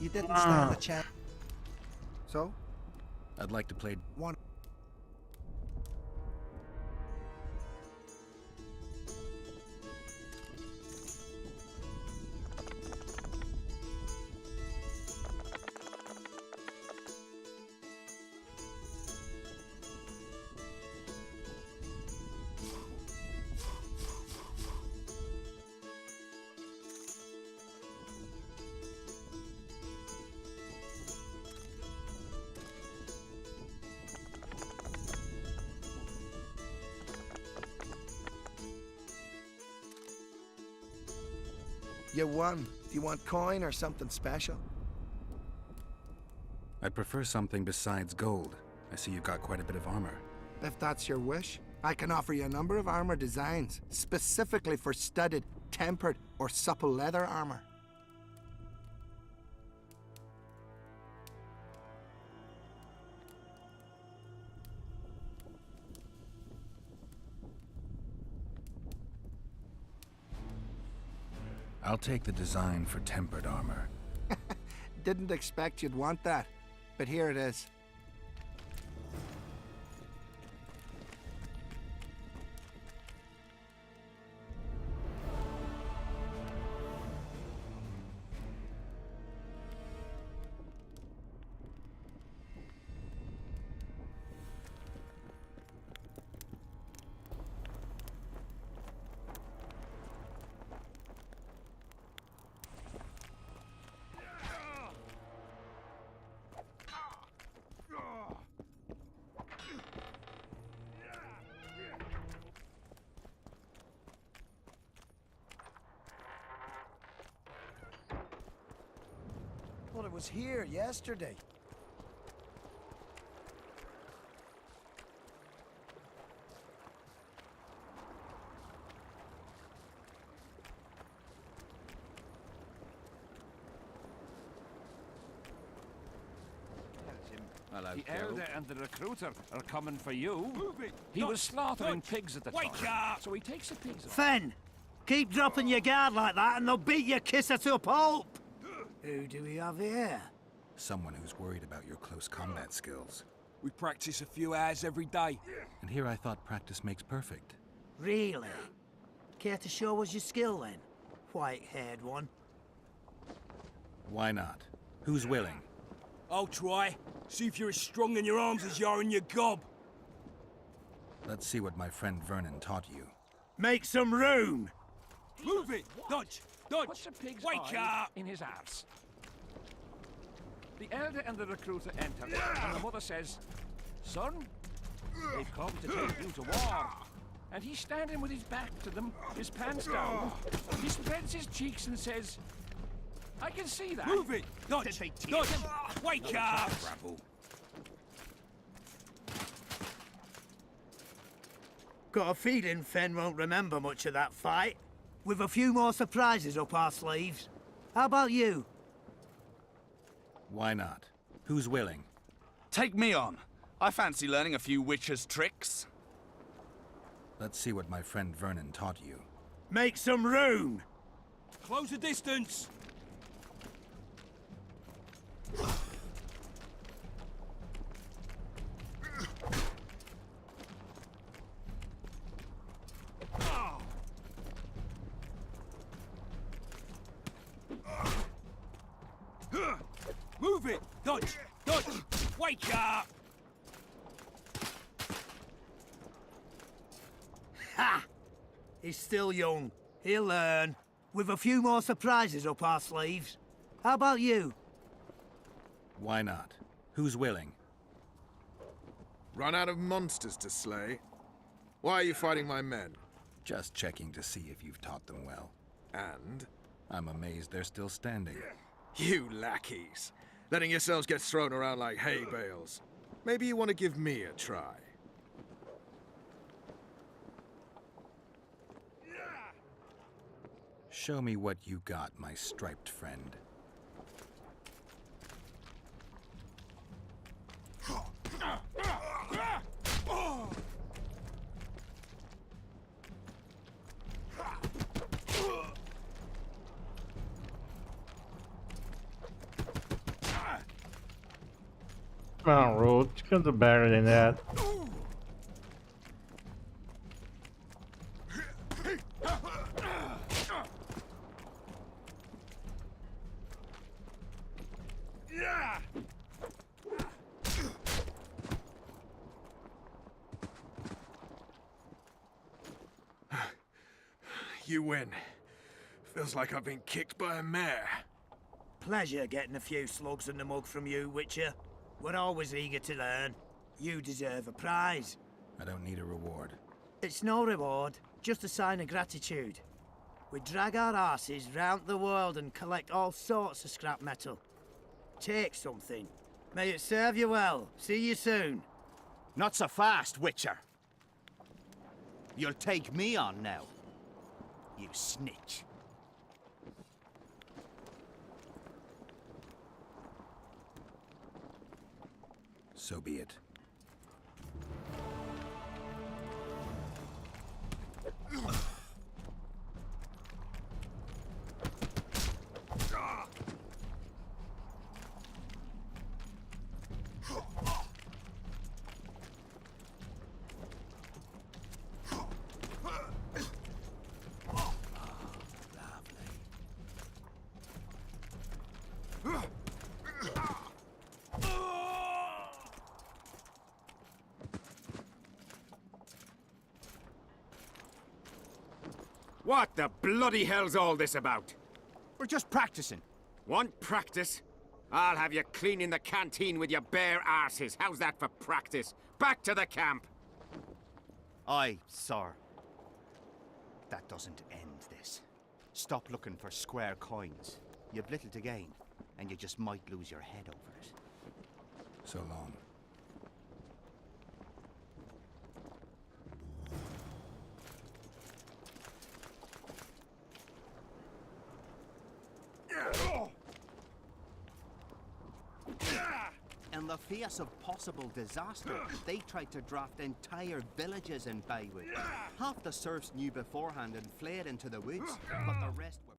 You didn't stand a chance. So? I'd like to play One. You won. Do you want coin or something special? I'd prefer something besides gold. I see you've got quite a bit of armor. If that's your wish, I can offer you a number of armor designs, specifically for studded, tempered, or supple leather armor. I'll take the design for tempered armor. Didn't expect you'd want that, but here it is. Well, it was here yesterday. Hello, the elder and the recruiter are coming for you. He was slaughtering pigs at the time, so he takes the pigs off. Fen, keep dropping your guard like that and they'll beat your kisser to a pulp. Who do we have here? Someone who's worried about your close combat skills. We practice a few hours every day. And here I thought practice makes perfect. Really? Care to show us your skill then? White-haired one. Why not? Who's willing? I'll try. See if you're as strong in your arms as you are in your gob. Let's see what my friend Vernon taught you. Make some room! Move it! Dodge! Dodge! Puts the pig's Wake eye up! in his arse. The elder and the recruiter enter, and the mother says, "Son, they've come to take you to war." And he's standing with his back to them, his pants down. He spreads his cheeks and says, "I can see that." Move it! Dodge! Dodge! Wake up! Got a feeling Fen won't remember much of that fight. With a few more surprises up our sleeves. How about you? Why not? Who's willing? Take me on. I fancy learning a few Witcher's tricks. Let's see what my friend Vernon taught you. Make some room! Close the distance! Move it! Dodge! Dodge! Wake up! Ha! He's still young. He'll learn. With a few more surprises up our sleeves. How about you? Why not? Who's willing? Run out of monsters to slay? Why are you fighting my men? Just checking to see if you've taught them well. And? I'm amazed they're still standing. You lackeys. Letting yourselves get thrown around like hay bales. Maybe you want to give me a try. Show me what you got, my striped friend. Come on, Road. You can do better than that. You win. Feels like I've been kicked by a mare. Pleasure getting a few slugs in the mug from you, Witcher. We're always eager to learn. You deserve a prize. I don't need a reward. It's no reward, just a sign of gratitude. We drag our asses round the world and collect all sorts of scrap metal. Take something. May it serve you well. See you soon. Not so fast, Witcher. You'll take me on now. You snitch. So be it. What the bloody hell's all this about? We're just practicing. Want practice? I'll have you cleaning the canteen with your bare arses. How's that for practice? Back to the camp! Aye, sir. That doesn't end this. Stop looking for square coins. You've little to gain, and you just might lose your head over it. So long. In the face of possible disaster, they tried to draft entire villages in Baywood. Half the serfs knew beforehand and fled into the woods, but the rest were...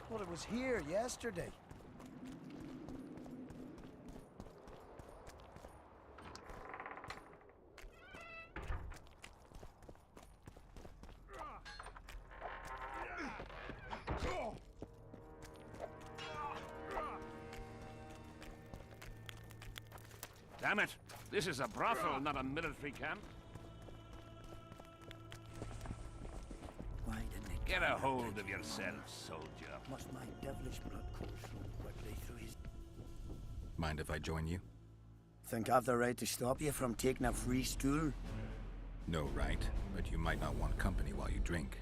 Well, it was here yesterday. Damn it! This is a brothel, not a military camp. Why didn't it Get a hold of yourself, soldier. Must my devilish blood course so quickly through his... Mind if I join you? Think I've the right to stop you from taking a free stool? No right, but you might not want company while you drink.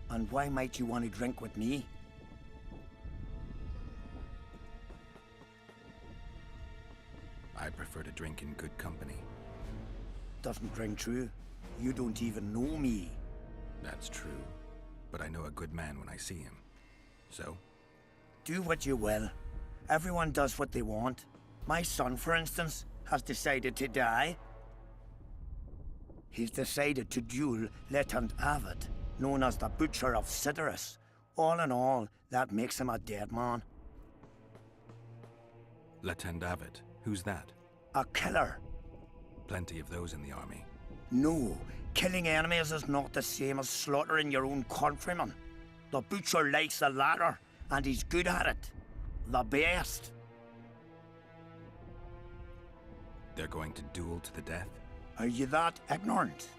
And why might you want to drink with me? I prefer to drink in good company. Doesn't ring true. You don't even know me. That's true, but I know a good man when I see him. So? Do what you will. Everyone does what they want. My son, for instance, has decided to die. He's decided to duel Lieutenant Avid, known as the Butcher of Cidaris. All in all, that makes him a dead man. Lieutenant Avid, who's that? A killer. Plenty of those in the army. No, killing enemies is not the same as slaughtering your own countrymen. The Butcher likes the latter, and he's good at it. The best. They're going to duel to the death? Are you that ignorant?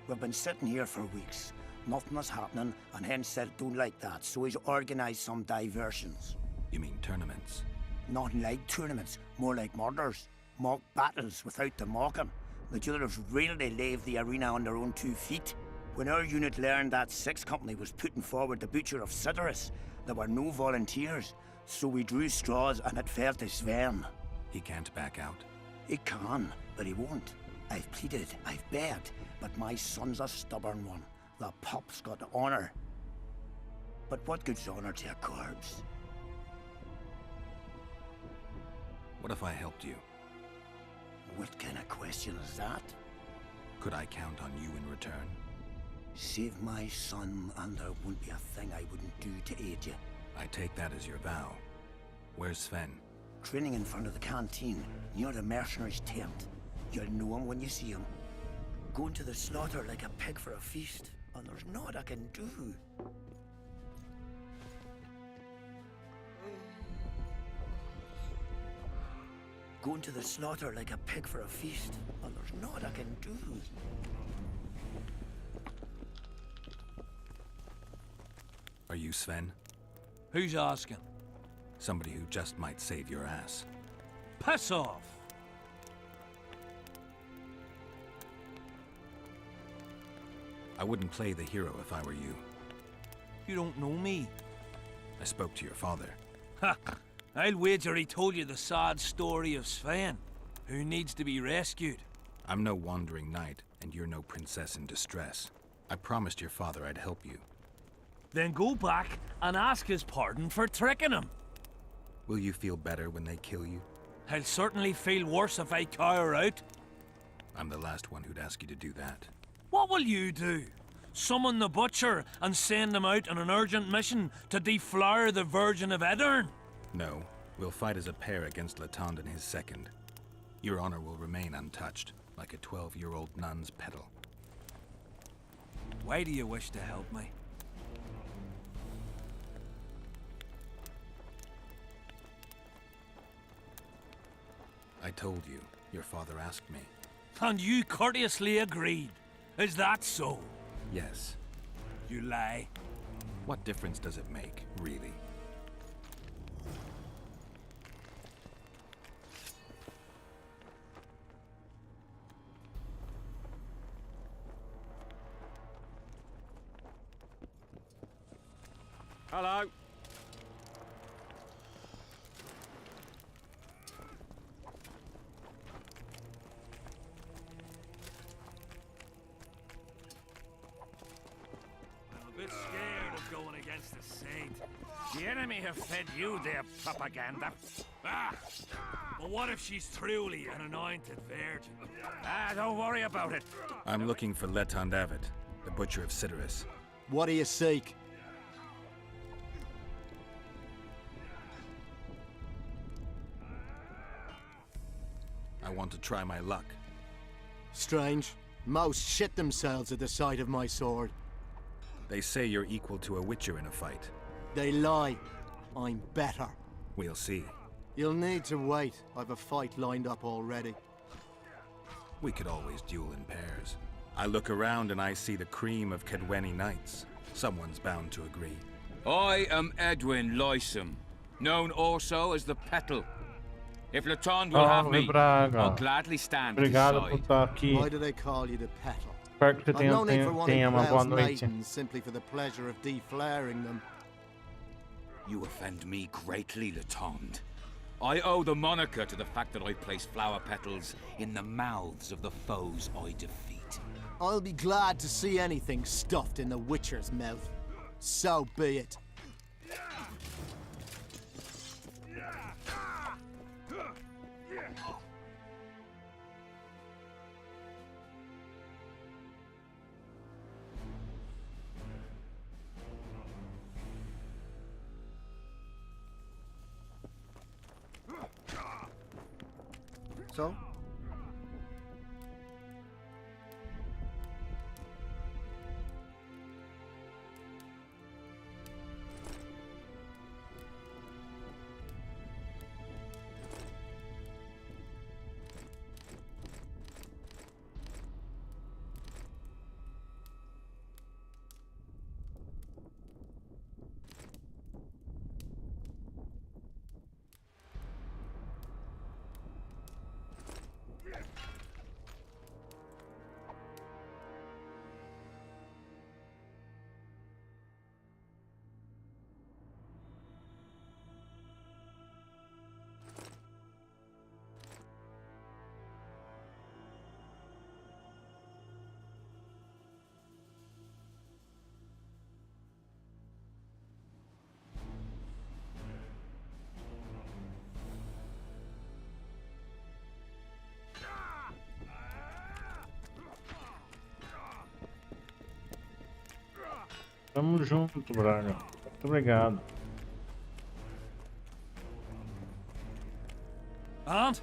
We've been sitting here for weeks. Nothing is happening, and hence said don't like that, so he's organised some diversions. You mean tournaments? Nothing like tournaments, more like murders. Mock battles without the mocking. The duellers really leave the arena on their own 2 feet. When our unit learned that 6th Company was putting forward the Butcher of Cidaris, there were no volunteers, so we drew straws and it fell to Sven. He can't back out? He can, but he won't. I've pleaded, I've begged, but my son's a stubborn one. The pup's got honour. But what good's honour to a corpse? What if I helped you? What kind of question is that? Could I count on you in return? Save my son, and there won't be a thing I wouldn't do to aid you. I take that as your vow. Where's Sven? Training in front of the canteen, near the mercenaries' tent. You'll know him when you see him. Going to the slaughter like a pig for a feast, and there's naught I can do. Going to the slaughter like a pig for a feast, and there's naught I can do. Are you Sven? Who's asking? Somebody who just might save your ass. Piss off! I wouldn't play the hero if I were you. You don't know me. I spoke to your father. Ha! I'll wager he told you the sad story of Sven, who needs to be rescued. I'm no wandering knight, and you're no princess in distress. I promised your father I'd help you. Then go back and ask his pardon for tricking him. Will you feel better when they kill you? I'll certainly feel worse if I cower out. I'm the last one who'd ask you to do that. What will you do? Summon the butcher and send him out on an urgent mission to deflower the Virgin of Edern? No, we'll fight as a pair against Latond and his second. Your honor will remain untouched, like a 12-year-old nun's petal. Why do you wish to help me? I told you, your father asked me. And you courteously agreed. Is that so? Yes. You lie. What difference does it make, really? Hello. I'm a bit scared of going against the saint. The enemy have fed you their propaganda. Ah! But what if she's truly an anointed virgin? Don't worry about it. I'm looking for Letond Avid, the butcher of Cidaris. What do you seek? I want to try my luck. Strange. Most shit themselves at the sight of my sword. They say you're equal to a Witcher in a fight. They lie. I'm better. We'll see. You'll need to wait. I've a fight lined up already. We could always duel in pairs. I look around and I see the cream of Kedweni knights. Someone's bound to agree. I am Edwin Lysum, known also as the Petal. If Latond will have me, I'll gladly stand at his Obrigado por side. estar aqui. Why do they call you the Petal? Espero que I've no need for wanting tenha uma boa Wells noite. maidens simply for the pleasure of deflaring them. You offend me greatly, Latond. I owe the moniker to the fact that I place flower petals in the mouths of the foes I defeat. I'll be glad to see anything stuffed in the Witcher's mouth. So be it. So? Tamo junto, Braga. Muito obrigado. And?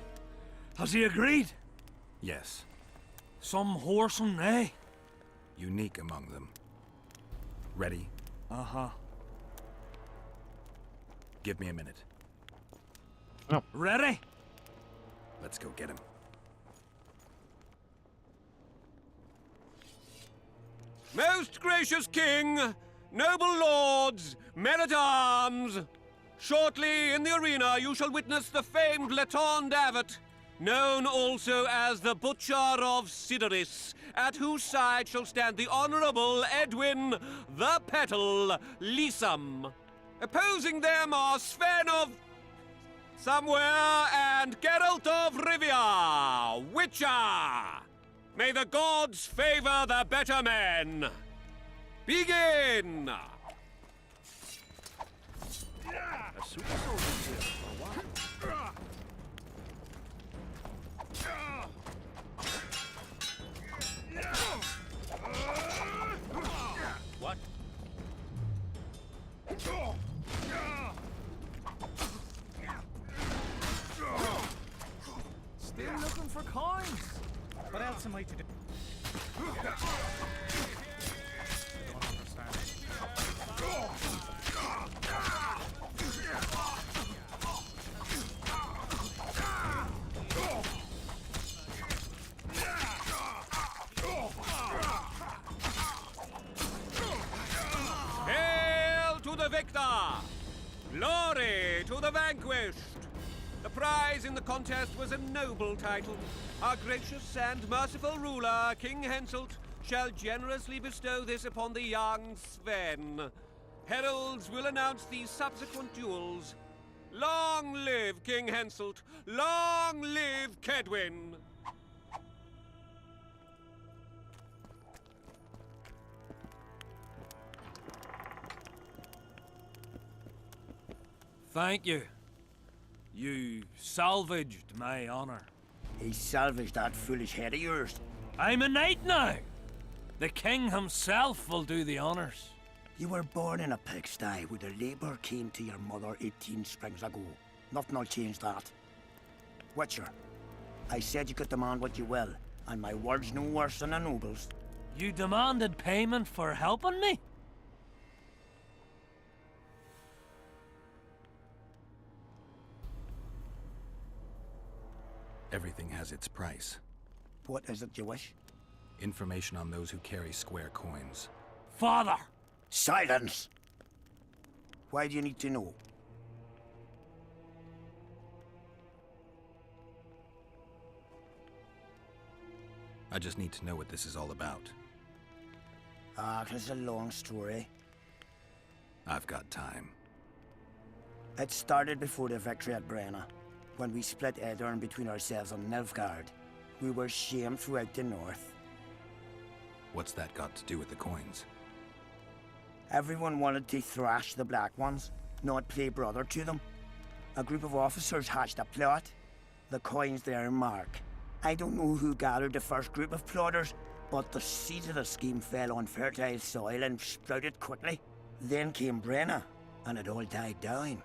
Has he agreed? Yes. Some whoresome, eh? Unique among them. Ready? Uh-huh. Give me a minute. No. Ready? Let's go get him. Most gracious king, noble lords, men-at-arms, Shortly in the arena you shall witness the famed Letond Abbot, known also as the Butcher of Sidoris, at whose side shall stand the Honourable Edwin the Petal Lysam. Opposing them are Sven of somewhere and Geralt of Rivia, Witcher. May the gods favor the better men. Begin! A super soldier's here for a while. What? Still looking for coins. What else am I to do? I don't understand. Hail to the victor! Glory to the vanquished! The prize in the contest was a noble title. Our gracious and merciful ruler, King Henselt, shall generously bestow this upon the young Sven. Heralds will announce these subsequent duels. Long live King Henselt! Long live Kedwin! Thank you. You salvaged my honor. He salvaged that foolish head of yours. I'm a knight now. The king himself will do the honors. You were born in a pigsty where the labour came to your mother 18 springs ago. Nothing will change that. Witcher, I said you could demand what you will, and my word's no worse than a noble's. You demanded payment for helping me? Everything has its price. What is it you wish? Information on those who carry square coins. Father! Silence! Why do you need to know? I just need to know what this is all about. Ah, it's a long story. I've got time. It started before the victory at Brenna, when we split Edirn between ourselves and Nilfgaard. We were shamed throughout the north. What's that got to do with the coins? Everyone wanted to thrash the Black Ones, not play brother to them. A group of officers hatched a plot. The coins their mark. I don't know who gathered the first group of plotters, but the seeds of the scheme fell on fertile soil and sprouted quickly. Then came Brenna, and it all died down.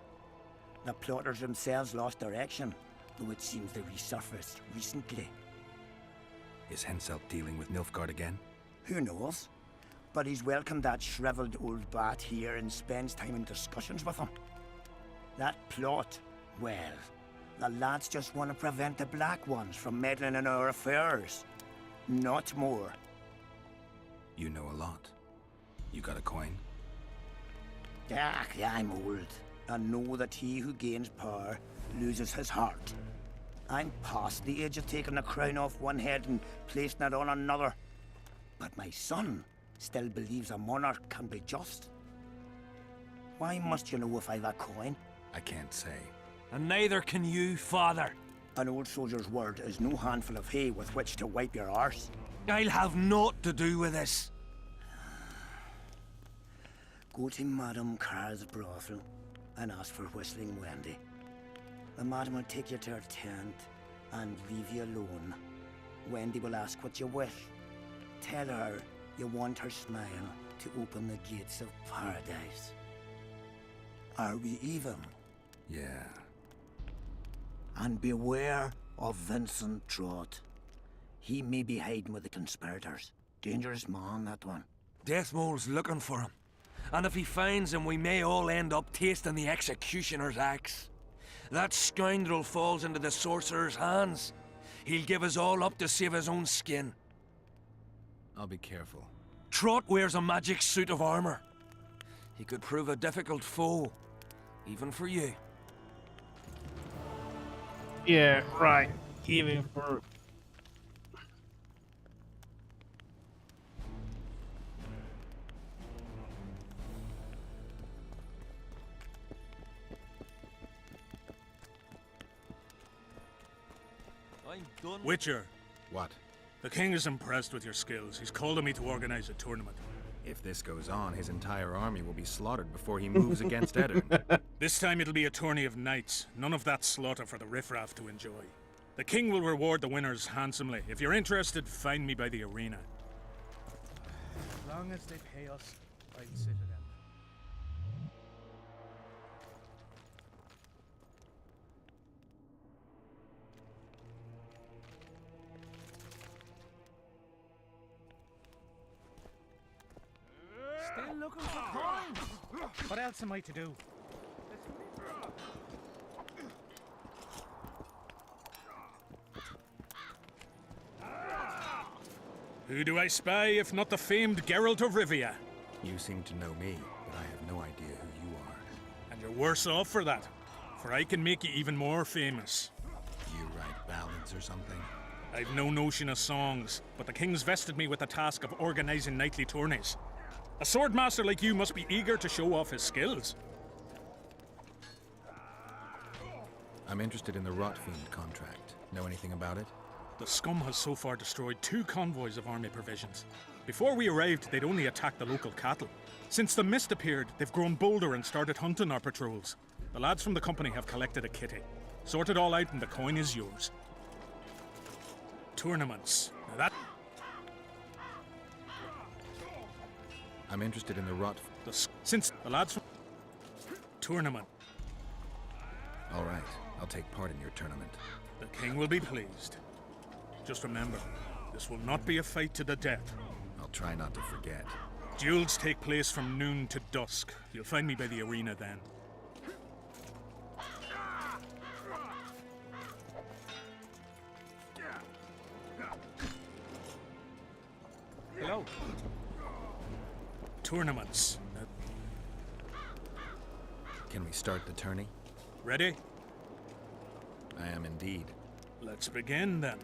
The plotters themselves lost direction, though it seems they resurfaced recently. Is Henselt dealing with Nilfgaard again? Who knows? But he's welcomed that shriveled old bat here and spends time in discussions with him. That plot, well, the lads just want to prevent the Black Ones from meddling in our affairs. Not more. You know a lot. You got a coin? Ah, I'm old, and know that he who gains power loses his heart. I'm past the age of taking the crown off one head and placing it on another. But my son still believes a monarch can be just. Why must you know if I've a coin? I can't say. And neither can you, father. An old soldier's word is no handful of hay with which to wipe your arse. I'll have naught to do with this. Go to Madame Carr's brothel and ask for Whistling Wendy. The madam will take you to her tent and leave you alone. Wendy will ask what you wish. Tell her you want her smile to open the gates of paradise. Are we even? Yeah. And beware of Vincent Trott. He may be hiding with the conspirators. Dangerous man, that one. Deathmole's looking for him. And if he finds him, we may all end up tasting the executioner's axe. That scoundrel falls into the sorcerer's hands. He'll give us all up to save his own skin. I'll be careful. Trott wears a magic suit of armor. He could prove a difficult foe. Even for you. Yeah, right. Even for... I'm done. Witcher, What? the king is impressed with your skills. He's called on me to organize a tournament. If this goes on, his entire army will be slaughtered before he moves against Eddard. This time it'll be a tourney of knights. None of that slaughter for the riffraff to enjoy. The king will reward the winners handsomely. If you're interested, find me by the arena. As long as they pay us, I'd sit with them. Still looking for coins. What else am I to do? Who do I spy if not the famed Geralt of Rivia? You seem to know me, but I have no idea who you are. And you're worse off for that, for I can make you even more famous. You write ballads or something? I've no notion of songs, but the king's vested me with the task of organizing knightly tourneys. A swordmaster like you must be eager to show off his skills. I'm interested in the Rotfiend contract. Know anything about it? The scum has so far destroyed 2 convoys of army provisions. Before we arrived, they'd only attacked the local cattle. Since the mist appeared, they've grown bolder and started hunting our patrols. The lads from the company have collected a kitty. Sort it all out and the coin is yours. Tournaments. Now that... I'm interested in the Since the lads from... Tournament. All right, I'll take part in your tournament. The king will be pleased. Just remember, this will not be a fight to the death. I'll try not to forget. Duels take place from noon to dusk. You'll find me by the arena then. Hello. Tournaments. Can we start the tourney? Ready? I am indeed. Let's begin then.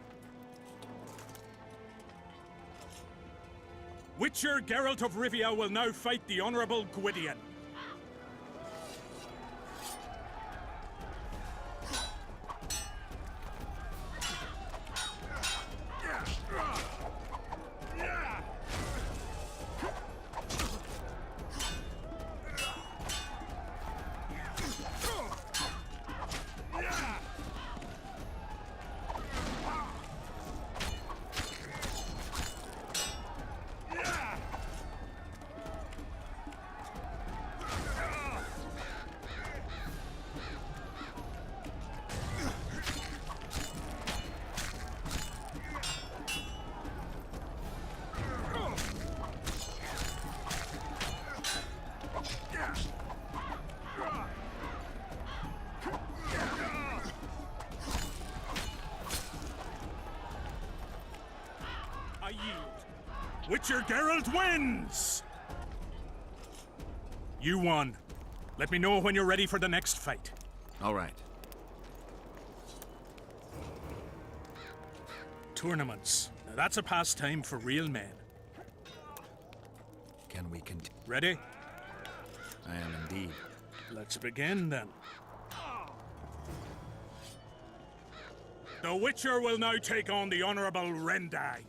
Witcher Geralt of Rivia will now fight the Honourable Gwydion. I yield. Witcher Geralt wins! You won. Let me know when you're ready for the next fight. All right. Tournaments. Now that's a pastime for real men. Can we continue? Ready? I am indeed. Let's begin then. The Witcher will now take on the Honourable Rendag.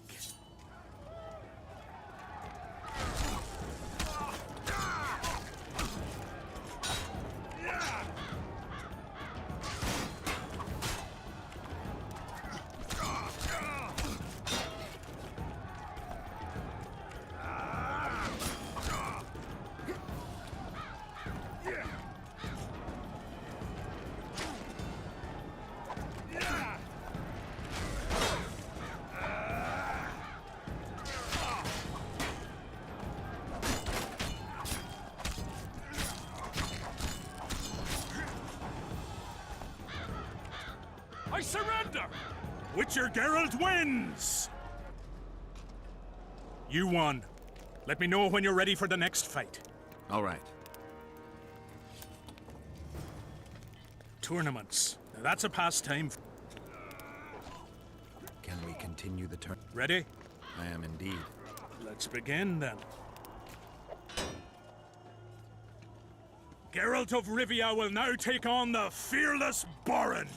I surrender! Witcher Geralt wins! You won. Let me know when you're ready for the next fight. All right. tournaments. Now, that's a pastime. Can we continue the turn? Ready? I am indeed. Let's begin then. Geralt of Rivia will now take on the fearless Baron.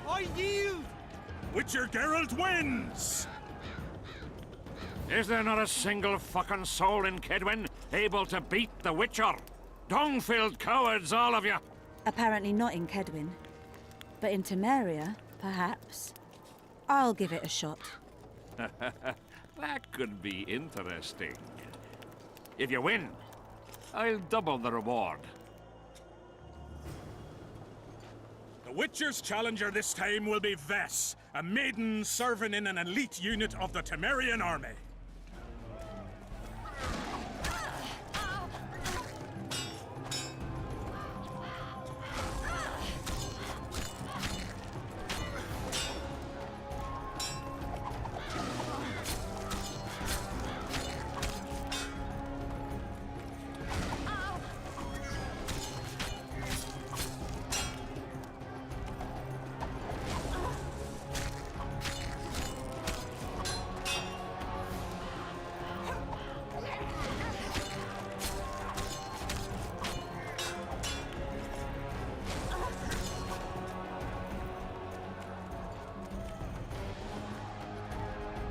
I yield! Witcher Geralt wins! Is there not a single fucking soul in Kedwin able to beat the Witcher? Dung-filled cowards, all of you! Apparently not in Kedwin. But in Temeria, perhaps. I'll give it a shot. That could be interesting. If you win, I'll double the reward. The Witcher's challenger this time will be Vess, a maiden serving in an elite unit of the Temerian army.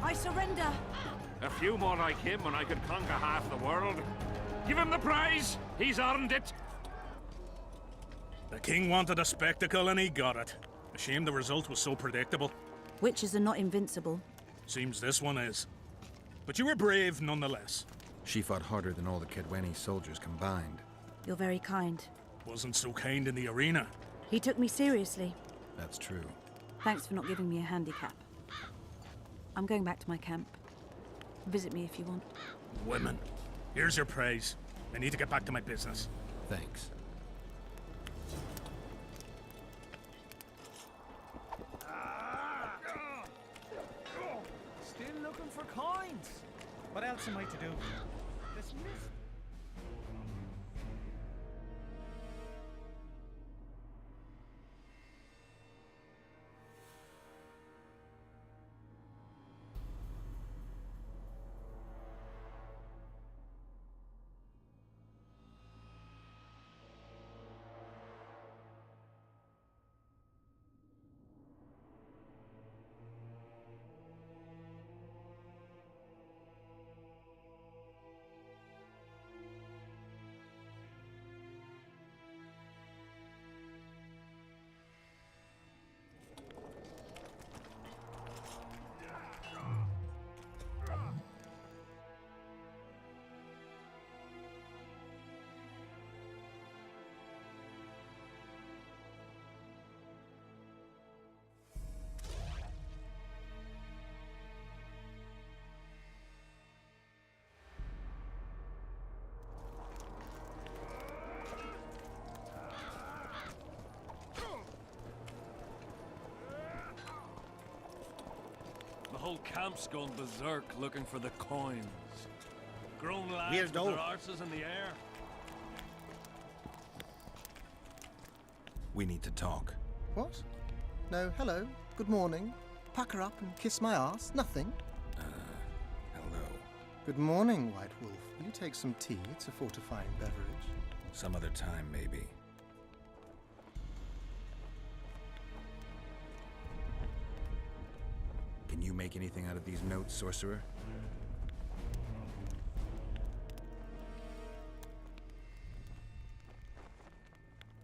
I surrender! A few more like him and I could conquer half the world. Give him the prize! He's earned it! The king wanted a spectacle and he got it. A shame the result was so predictable. Witches are not invincible. Seems this one is. But you were brave nonetheless. She fought harder than all the Kedweni soldiers combined. You're very kind. Wasn't so kind in the arena. He took me seriously. That's true. Thanks for not giving me a handicap. I'm going back to my camp. Visit me if you want. Women. Here's your praise. I need to get back to my business. Thanks. Still looking for coins. What else am I to do? Dismiss? The whole camp's gone berserk looking for the coins. Grown lads Weird with though. their arses in the air. We need to talk. What? No, hello. Good morning. Pack her up and kiss my arse? Nothing? Hello. Good morning, White Wolf. Will you take some tea? It's a fortifying beverage. Some other time, maybe. Can you make anything out of these notes, sorcerer?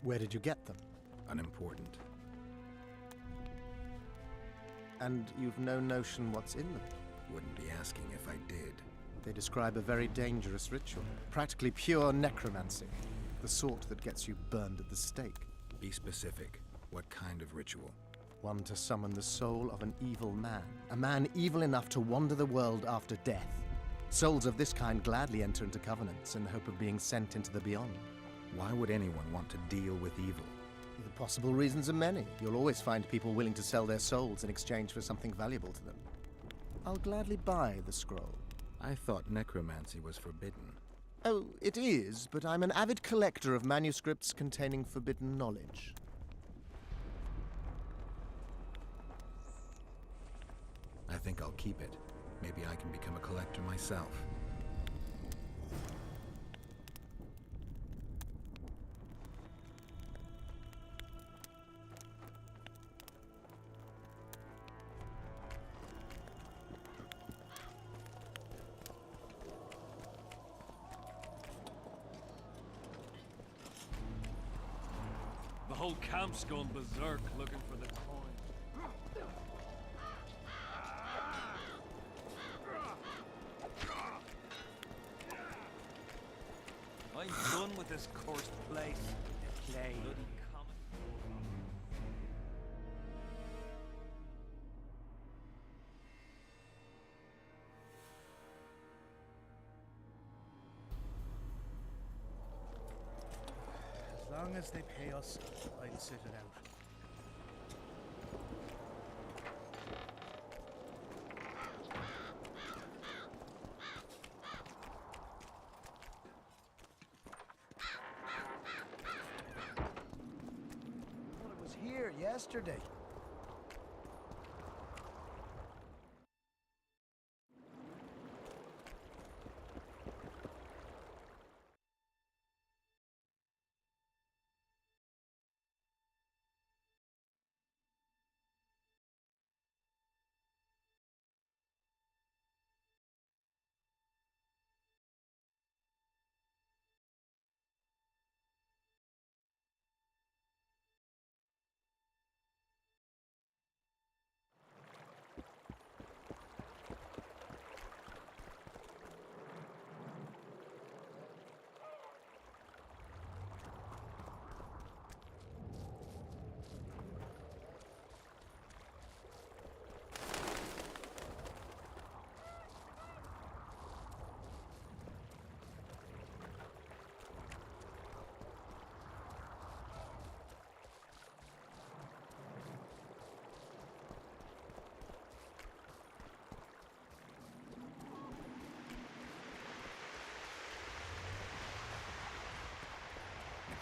Where did you get them? Unimportant. And you've no notion what's in them? Wouldn't be asking if I did. They describe a very dangerous ritual. Practically pure necromancy. The sort that gets you burned at the stake. Be specific. What kind of ritual? One to summon the soul of an evil man. A man evil enough to wander the world after death. Souls of this kind gladly enter into covenants in the hope of being sent into the beyond. Why would anyone want to deal with evil? The possible reasons are many. You'll always find people willing to sell their souls in exchange for something valuable to them. I'll gladly buy the scroll. I thought necromancy was forbidden. Oh, it is, but I'm an avid collector of manuscripts containing forbidden knowledge. I think I'll keep it. Maybe I can become a collector myself. The whole camp's gone berserk looking for the coin. I'm done with this cursed place. Bloody comet. As long as they pay us, I'll sit it out. Well, it was here yesterday.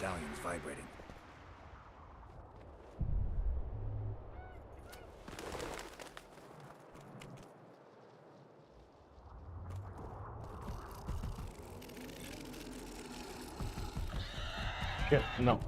Medallion's vibrating. Shit, no.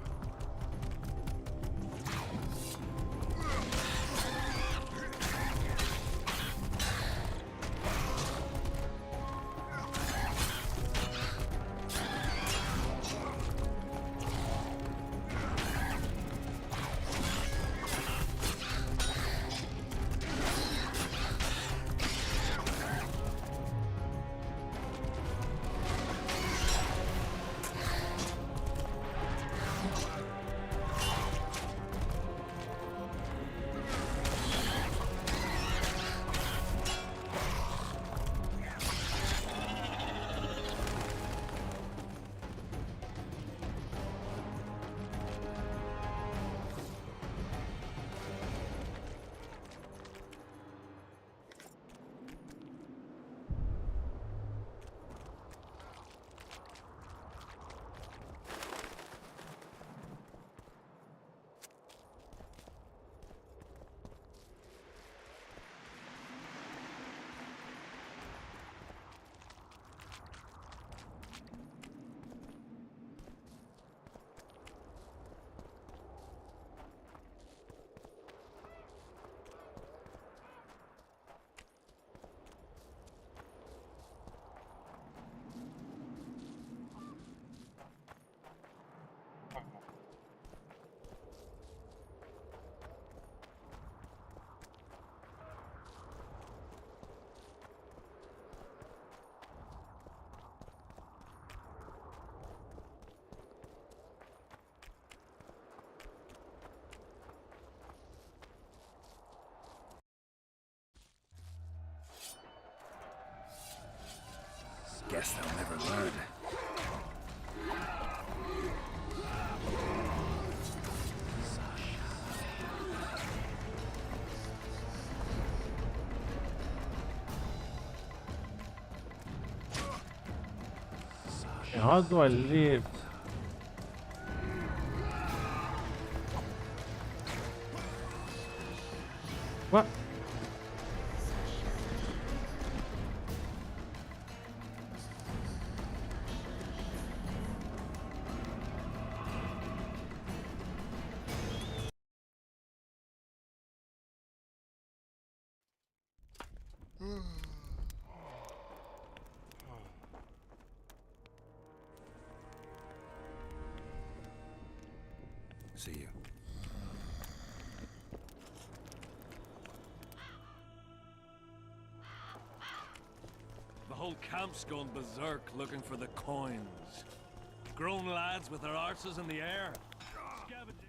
Guess they'll never learn. How do I live? What? See you. The whole camp's gone berserk looking for the coins. Grown lads with their arses in the air. Scavenging.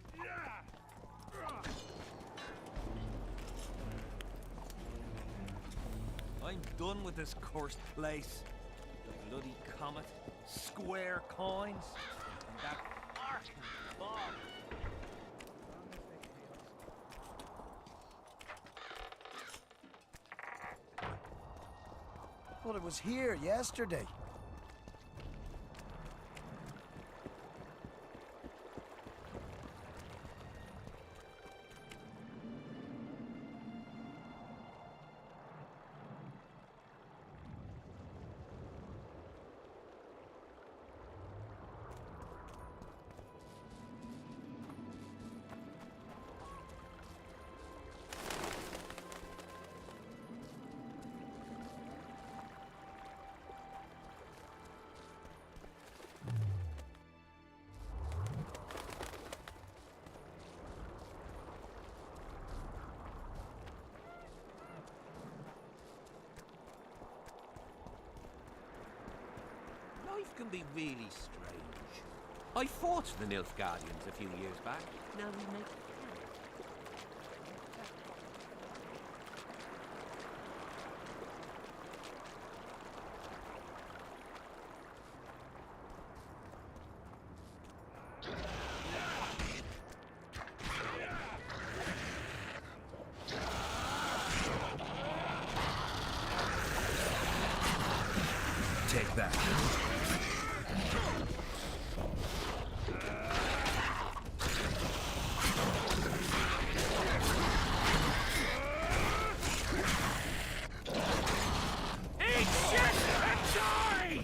I'm done with this cursed place. The bloody comet, square coins, and that arcing bomb. Well, it was here yesterday. Life can be really strange. I fought the Nilfgaardians a few years back. Now we make Take that. Eat shit and die!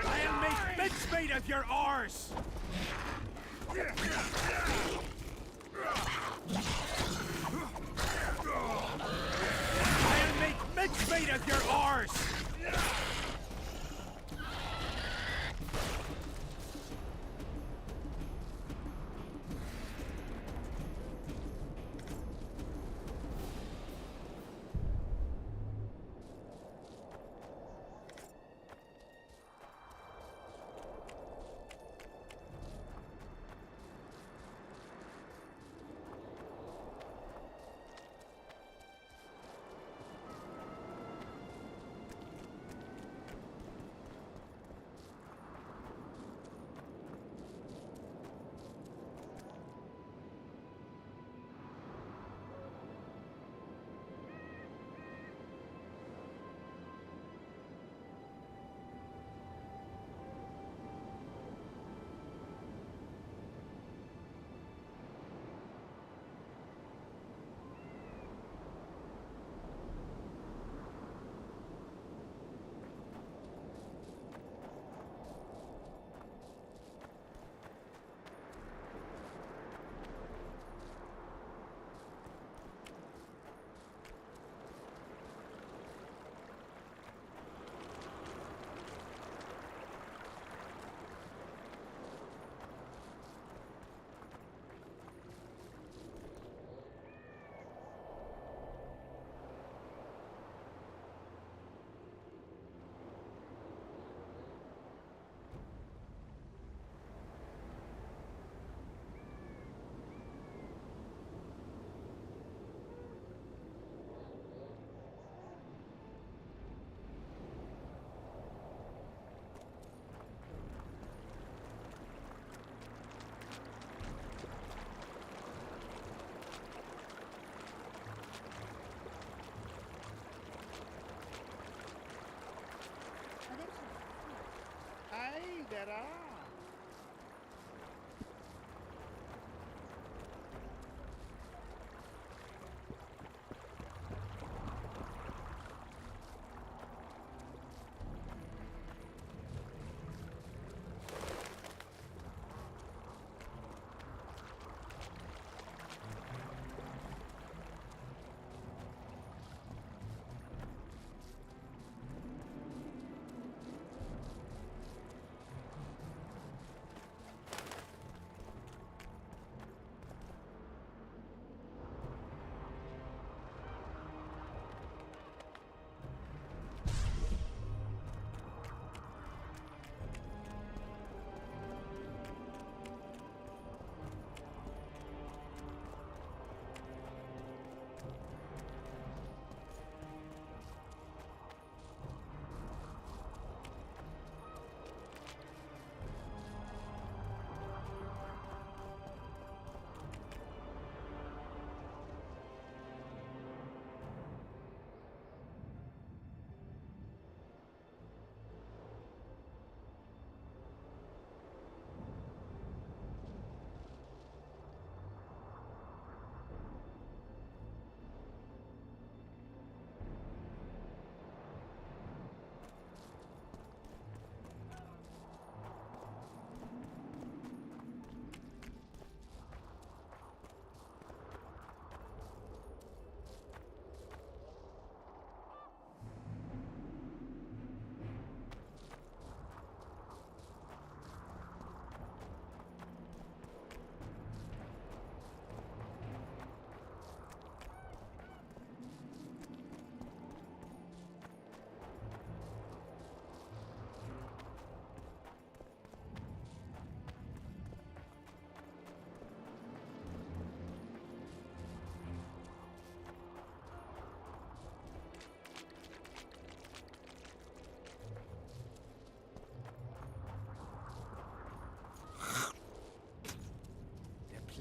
I'll make mincemeat of your arse! I'll make mincemeat of your arse!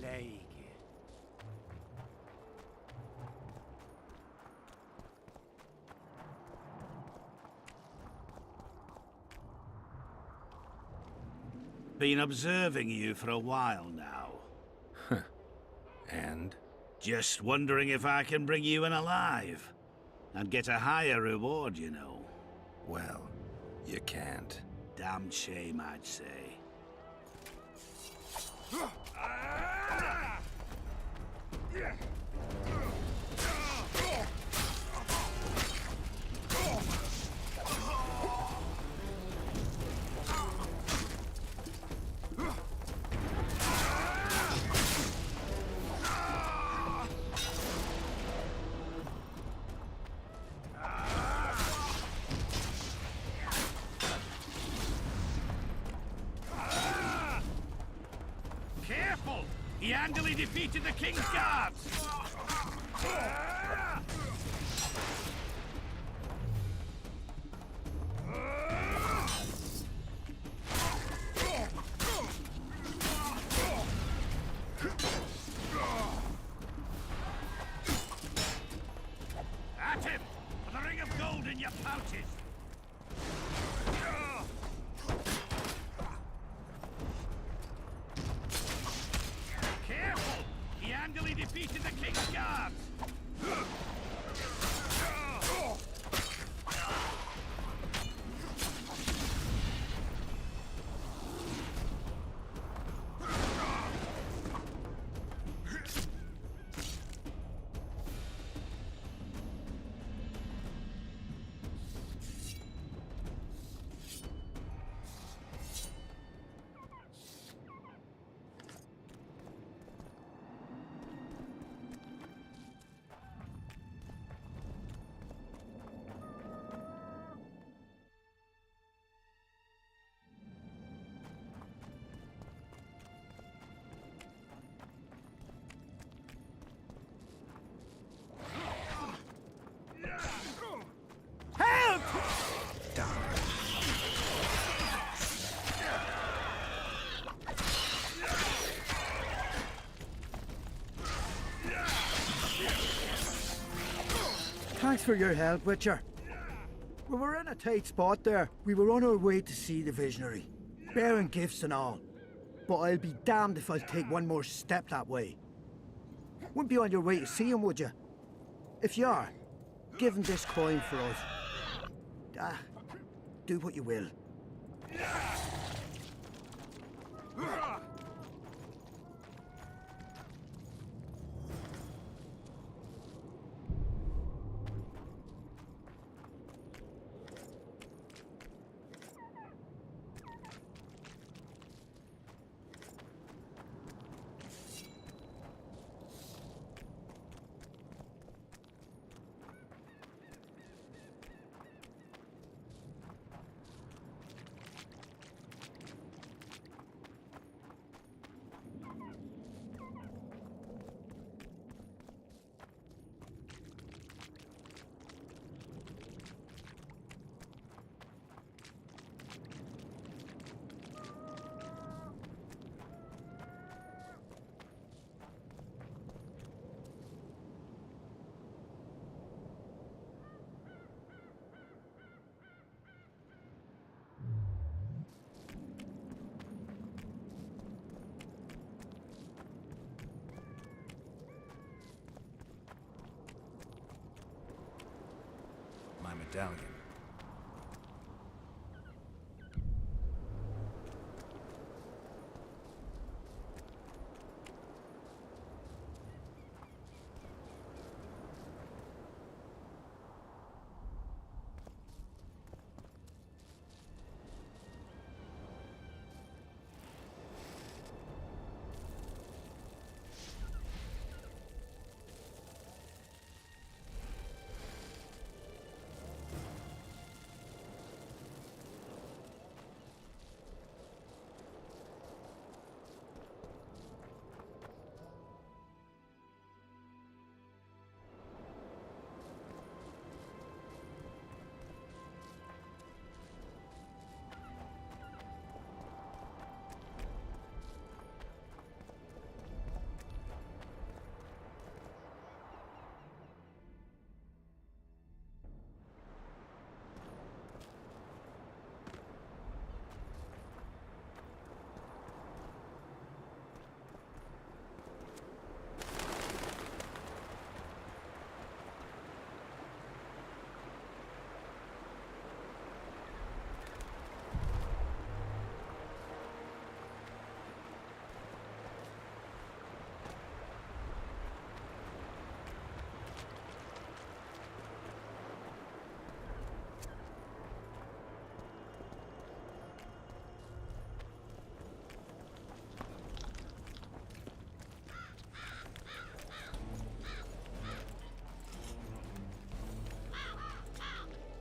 Plague. Been observing you for a while now. And? Just wondering if I can bring you in alive. And get a higher reward, you know. Well, you can't. Damn shame, I'd say. Careful! He handily defeated the King's Guards! At him! For the ring of gold in your pouches! Careful! He handily defeated the King's Guards! Thanks for your help, Witcher. We were in a tight spot there. We were on our way to see the visionary. bearing gifts and all. But I'll be damned if I'll take one more step that way. Wouldn't be on your way to see him, would you? If you are, give him this coin for us. Do what you will. My medallion.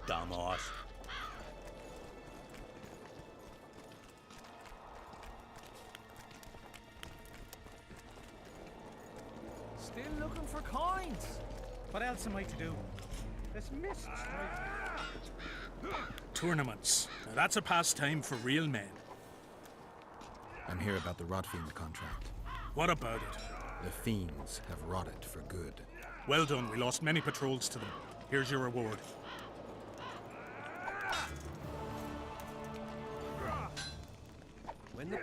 Dumbass. Still looking for coins. What else am I to do? This mist strikes me. Tournaments. Now that's a pastime for real men. I'm here about the Rotfiend contract. What about it? The fiends have rotted for good. Well done. We lost many patrols to them. Here's your reward. When the